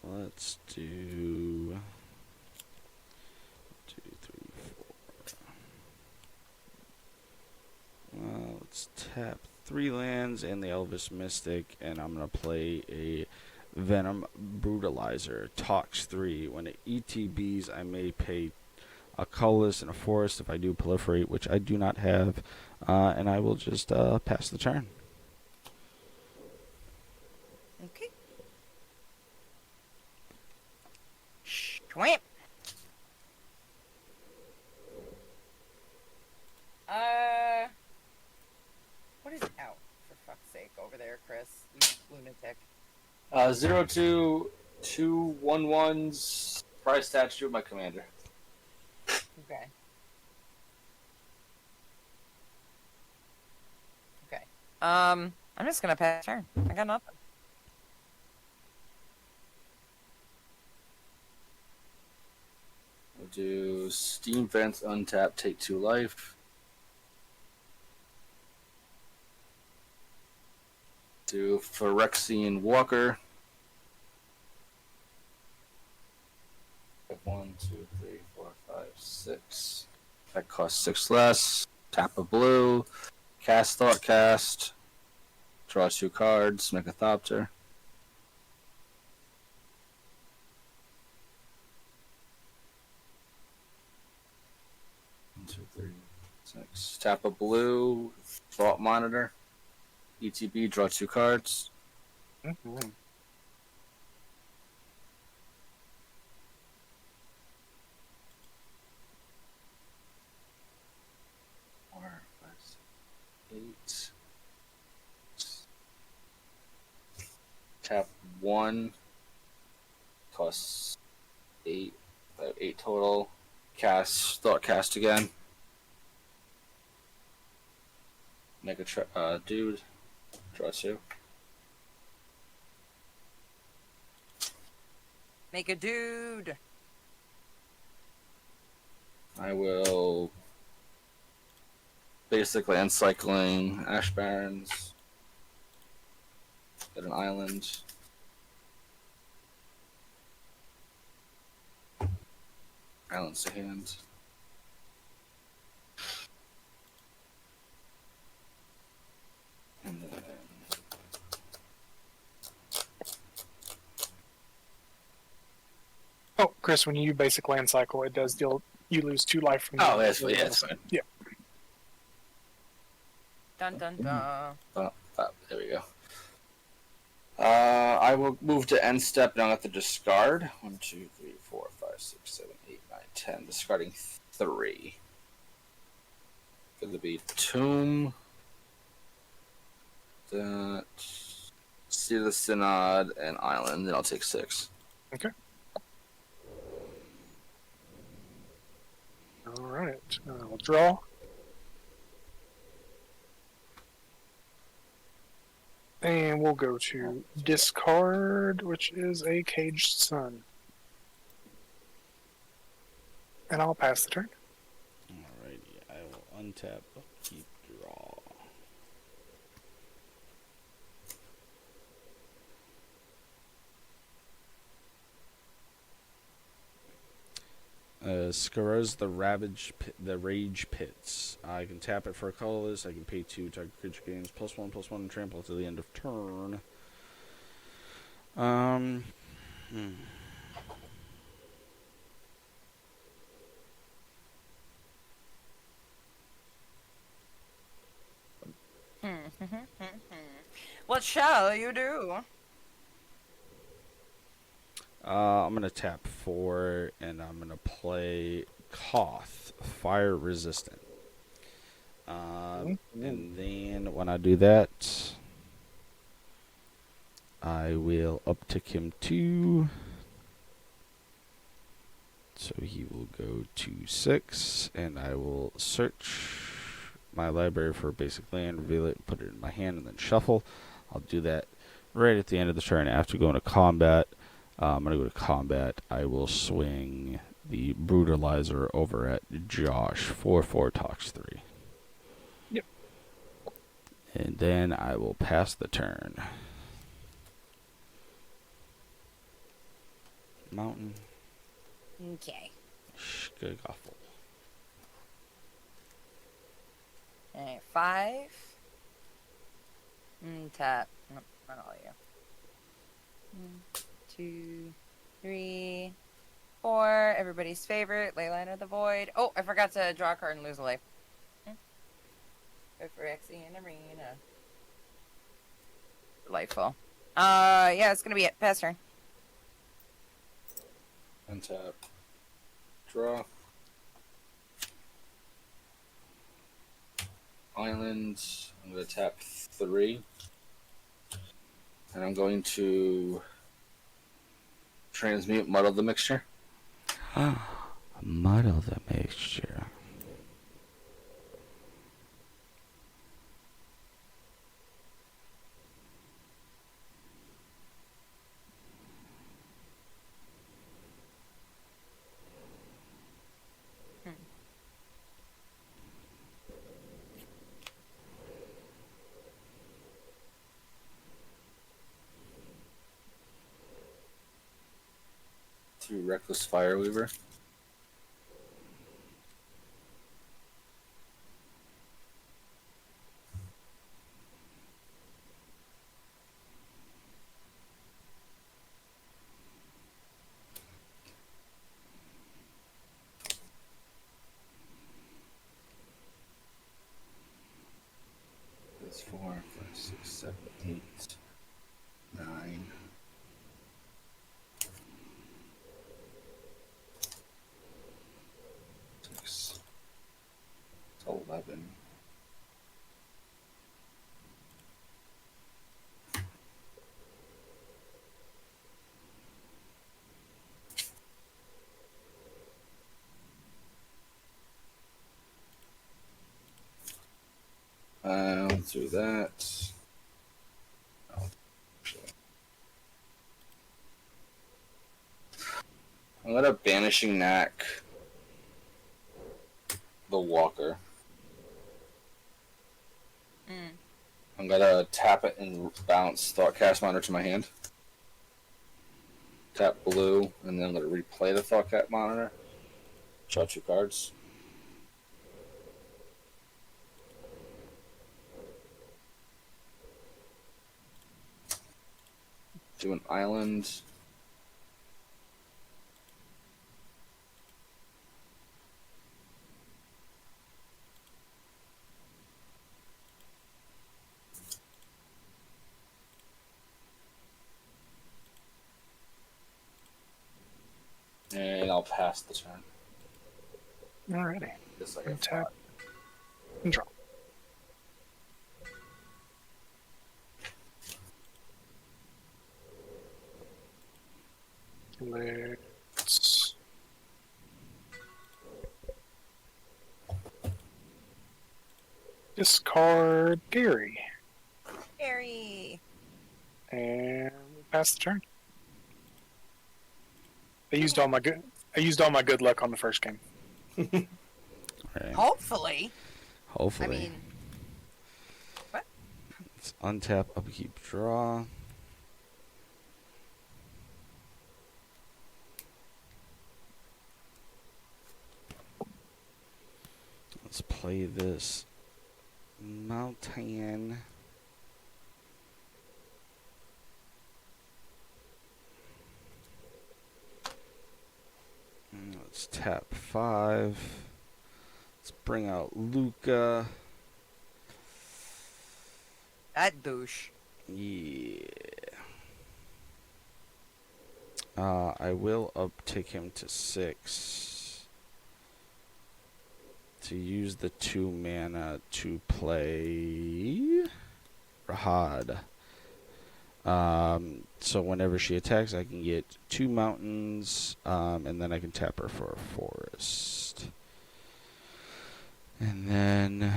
Let's do 2, 3, 4. Let's tap 3 lands and the Elvis Mystic, and I'm gonna play a Venom Brutalizer. Tox 3. When it ETBs, I may pay a colorless and a forest if I do proliferate, which I do not have, and I will just pass the turn. Okay. Swamp. What is out, for fuck's sake, over there, Chris? You lunatic. 0, 2 1/1s. Price statue of my commander. Okay. Okay. I'm just gonna pass turn. I got nothing. We'll do Steam Vents, untap, take 2 life. Do Phyrexian Walker. 1, 2, 3, 4, 5, 6. That costs 6 less. Tap a blue. Cast Thoughtcast. Draw 2 cards. Make a Thopter. 1, 2, 3, 6. Tap a blue. Thought Monitor. ETB. Draw 2 cards. Mm-hmm. Tap 1. Costs 8. 8 total. Cast. Thought cast again. Make a dude. Draw 2. Make a dude. I will basically end cycling Ash Barrens. Get an island. Islands to hand. And then Oh, Chris, when you basic land cycle, it does deal. You lose 2 life from. oh, that's fine. Yeah. Dun dun dun. There we go. I will move to end step. Now I have to discard 1, 2, 3, 4, 5, 6, 7, 8, 9, 10. Discarding 3. Going to be Tomb. That. Seat of the Synod and Island. Then I'll take 6. Okay. All right. I'll draw. And we'll go to discard, which is a Caged Sun. And I'll pass the turn. Alrighty, I will untap, upkeep, draw. Scaraz the Rage Pits. I can tap it for a colorless. I can pay 2. Target creature gains +1/+1 and trample to the end of turn. What shall you do? I'm going to tap 4, and I'm going to play Koth, Fire Resistant. And then when I do that, I will uptick him 2. So he will go to 6, and I will search my library for a basic land, reveal it, put it in my hand, and then shuffle. I'll do that right at the end of the turn after going to combat. I'm going to go to combat. I will swing the Brutalizer over at Josh. 4/4 talks 3. Yep. And then I will pass the turn. Mountain. Okay. Skagaffle. Alright, 5. Tap. Nope, not all you. 1, 2, 3, 4. Everybody's favorite, Leyline of the Void. Oh, I forgot to draw a card and lose a life. Go for Exian Arena. Delightful. Yeah, it's gonna be it. Pass turn. Untap. Draw. Island. I'm going to tap 3. And I'm going to transmute Muddle the Mixture. Muddle the Mixture. To Reckless Fireweaver. That's 4, 5, 6, 7, 8, 9. 6. 11. through that. Oh, I'm gonna banishing knack the walker. Mm. I'm gonna tap it and bounce Thoughtcast Monitor to my hand. Tap blue, and then I'm gonna replay the Thoughtcast Monitor. Draw 2 cards. Do an island. And I'll pass the turn. Alrighty. Just like And a tap. And draw. Let's discard Gary Harry. and pass the turn. I used all my good luck on the first game. Right. Hopefully. Hopefully. I mean, what? Let's untap, upkeep, draw. Let's play this mountain. Let's tap 5. Let's bring out Luca. That douche. Yeah. I will uptick him to 6 to use the 2 mana to play Rahad. So whenever she attacks, I can get 2 mountains, and then I can tap her for a forest. And then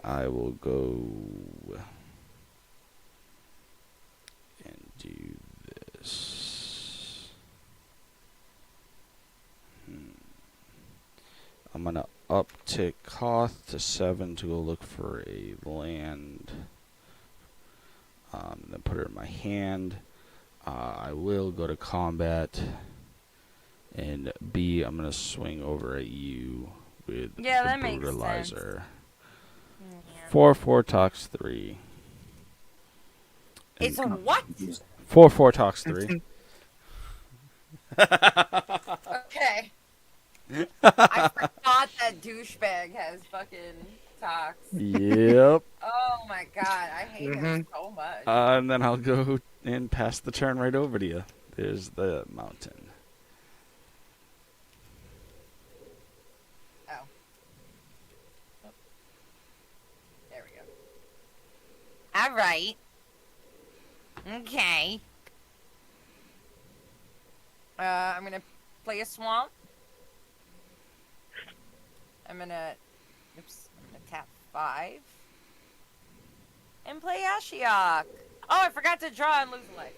I will go and do this. I'm going to uptick Koth to 7 to go look for a land. Then put it in my hand. I will go to combat. And B, I'm going to swing over at you with Yeah, the that makes Brutalizer. Yeah. 4/4 talks 3. It's a what? 4/4 talks 3. Okay. I forgot that douchebag has fucking talks. Yep. Oh my god, I hate him so much. And then I'll go and pass the turn right over to you. There's the mountain. Oh. There we go. Alright. Okay. I'm gonna play a swamp. I'm gonna tap 5. And play Ashiok. Oh, I forgot to draw and lose a life.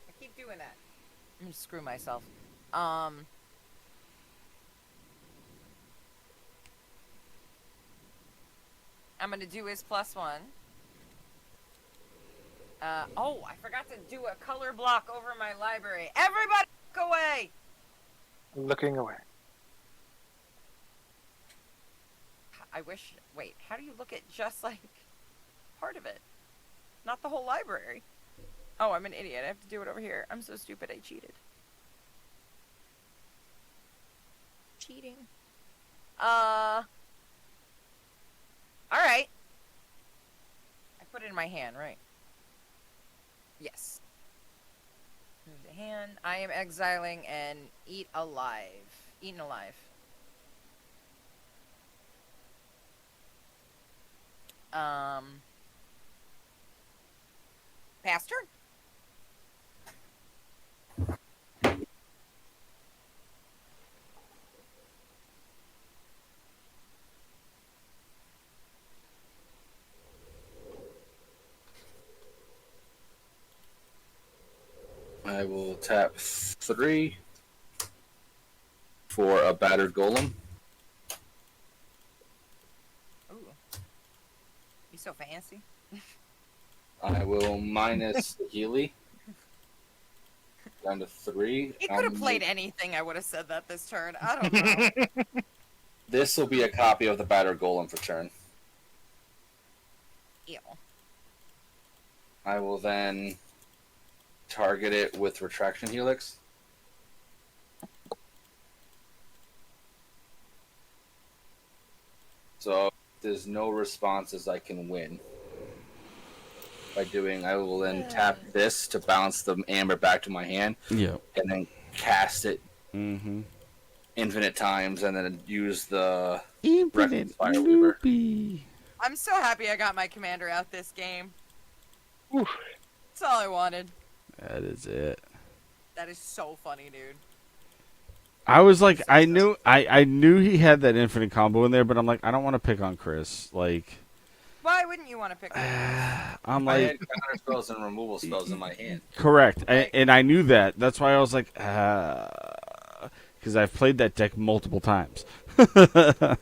I keep doing that. I'm gonna screw myself. I'm gonna do his +1. Oh, I forgot to do a color block over my library. Everybody look away! Looking away. I wish... Wait, how do you look at just, like, part of it? Not the whole library. Oh, I'm an idiot. I have to do it over here. I'm so stupid. I cheated. Cheating. Alright. I put it in my hand, right? Yes. Move the hand. I am exiling and eat alive. Eaten alive. Pass turn. I will tap 3 for a battered golem. Ooh. You so fancy. I will minus Healy down to 3. He could have played anything. I would have said that this turn. I don't know. This will be a copy of the battered golem for turn. Ew. I will then target it with Retraction Helix. So if there's no responses, I can win. By doing, I will then tap this to bounce the amber back to my hand. Yep. And then cast it Mm-hmm. infinite times, and then use the Infinite Fire Weaver. loopy. I'm so happy I got my commander out this game. Oof. That's all I wanted. That is it. That is so funny, dude. I was like, I knew he had that infinite combo in there, but I'm like, I don't want to pick on Chris. Like, Why wouldn't you want to pick on I'm I like, had counter spells and removal spells in my hand. correct, Right. and I knew that. That's why I was like, because I've played that deck multiple times. Yeah.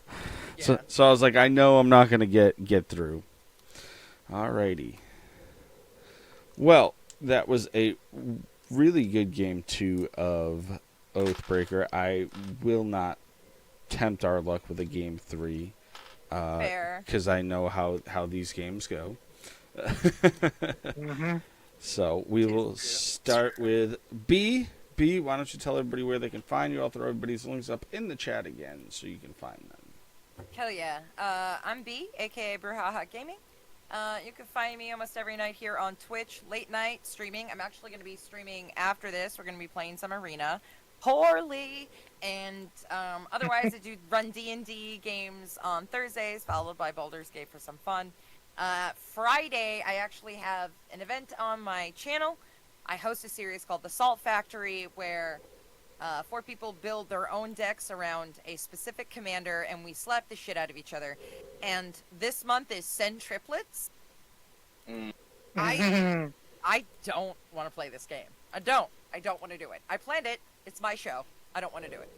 So I was like, I know I'm not gonna get through. Alrighty. Well, that was a really good game 2 of Oathbreaker. I will not tempt our luck with a game 3. Fair. Because I know how these games go. Mm-hmm. So we will start with B. B, why don't you tell everybody where they can find you? I'll throw everybody's links up in the chat again so you can find them. Hell yeah. I'm B, aka Brouhaha Gaming. You can find me almost every night here on Twitch, late night streaming. I'm actually going to be streaming after this. We're going to be playing some Arena. Poorly. And otherwise, I do run D&D games on Thursdays, followed by Baldur's Gate for some fun. Friday, I actually have an event on my channel. I host a series called The Salt Factory, where 4 people build their own decks around a specific commander, and we slap the shit out of each other. And this month is Send Triplets. I don't want to play this game. I don't want to do it. I planned it. It's my show. I don't want to do it.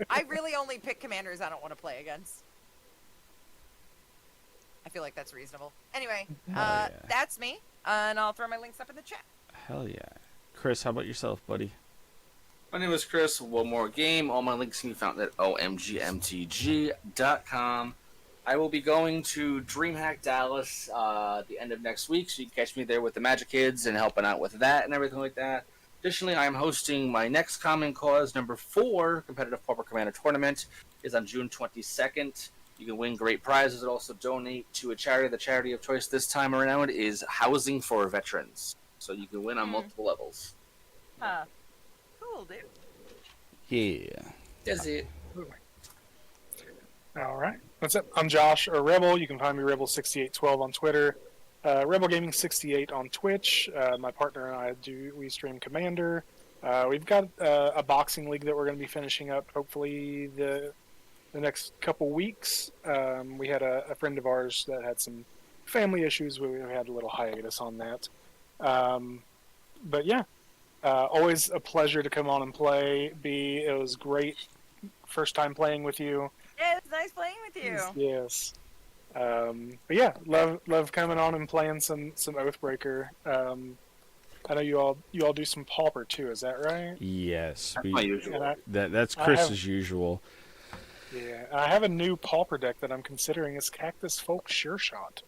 I really only pick commanders I don't want to play against. I feel like that's reasonable. Anyway, yeah. that's me, and I'll throw my links up in the chat. Hell yeah. Chris, how about yourself, buddy? My name is Chris. One more game. All my links can be found at omgmtg.com. I will be going to DreamHack Dallas at the end of next week, so you can catch me there with the Magic Kids and helping out with that and everything like that. Additionally, I am hosting my next Common Cause number 4 competitive Pauper Commander tournament. Is on June 22nd. You can win great prizes and also donate to a charity. The charity of choice this time around is Housing for Veterans. So you can win on multiple levels. Cool, dude. Yeah. That's it. All right. What's up? I'm Josh, or Rebel. You can find me Rebel6812 on Twitter. Rebel Gaming 68 on Twitch. My partner and I we stream Commander. We've got a boxing league that we're going to be finishing up. Hopefully the next couple weeks. We had a friend of ours that had some family issues. We had a little hiatus on that. But yeah, always a pleasure to come on and play. B, it was great first time playing with you. Yeah, it's nice playing with you. Yes. But yeah, love coming on and playing some Oathbreaker. I know you all do some Pauper too. Is that right? Yes. That's my usual. That's Chris's usual. Yeah, I have a new Pauper deck that I'm considering. It's Cactus Folk Sure Shot.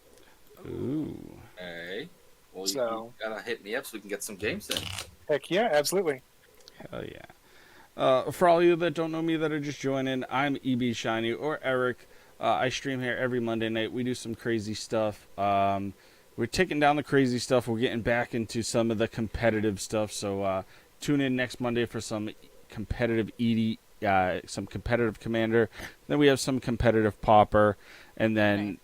Ooh. Hey. Well, So- you gotta hit me up so we can get some games in. Heck yeah, absolutely. Hell yeah. For all you that don't know me that are just joining, I'm EB Shiny or Eric. I stream here every Monday night. We do some crazy stuff. We're taking down the crazy stuff. We're getting back into some of the competitive stuff. So tune in next Monday for some competitive some competitive Commander. Then we have some competitive Pauper. And then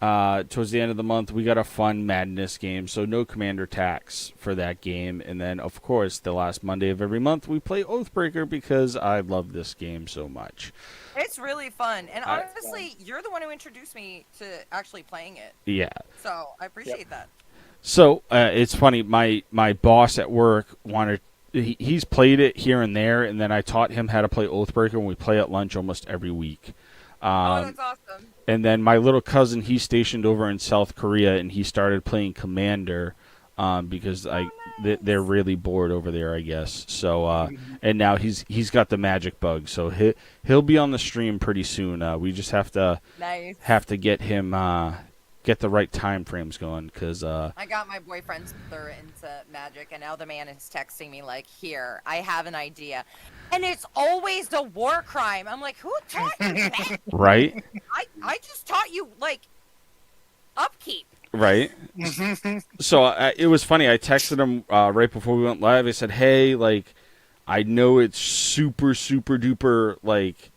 towards the end of the month, we got a fun Madness game. So no Commander tax for that game. And then, of course, the last Monday of every month, we play Oathbreaker because I love this game so much. It's really fun. And honestly, you're the one who introduced me to actually playing it. Yeah. So I appreciate that. So it's funny. My boss at work wanted. He's played it here and there, and then I taught him how to play Oathbreaker, and we play at lunch almost every week. Oh, that's awesome. And then my little cousin, he's stationed over in South Korea, and he started playing Commander because they're really bored over there, I guess. So and now he's got the magic bug, so he'll be on the stream pretty soon. We just have to get him get the right time frames going because I got my boyfriend's brother into Magic, and now the man is texting me like, "Here, I have an idea," and it's always the war crime. I'm like, "Who taught you that?" right, I just taught you like upkeep. right. So it was funny. I texted him right before we went live. I said, "Hey, like, I know it's super duper like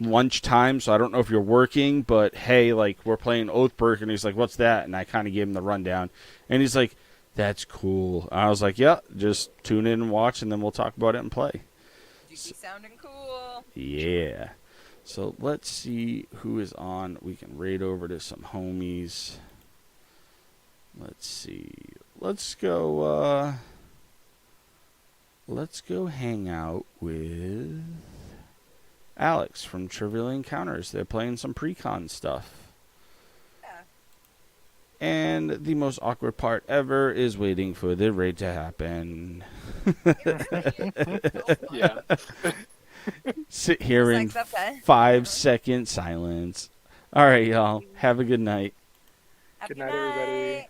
lunchtime, so I don't know if you're working, but hey, like we're playing Oathbreaker," and he's like, "What's that?" And I kind of gave him the rundown, and he's like, "That's cool." And I was like, "Yeah, just tune in and watch, and then we'll talk about it and play." GP sounding cool. Yeah. So let's see who is on. We can raid over to some homies. Let's see. Let's go hang out with Alex from Trivial Encounters. They're playing some pre-con stuff. Yeah. And the most awkward part ever is waiting for the raid to happen. Yeah. Sit here in Sex up, eh? 5-second silence. All right, y'all. Have a good night. Happy Good night, everybody. night.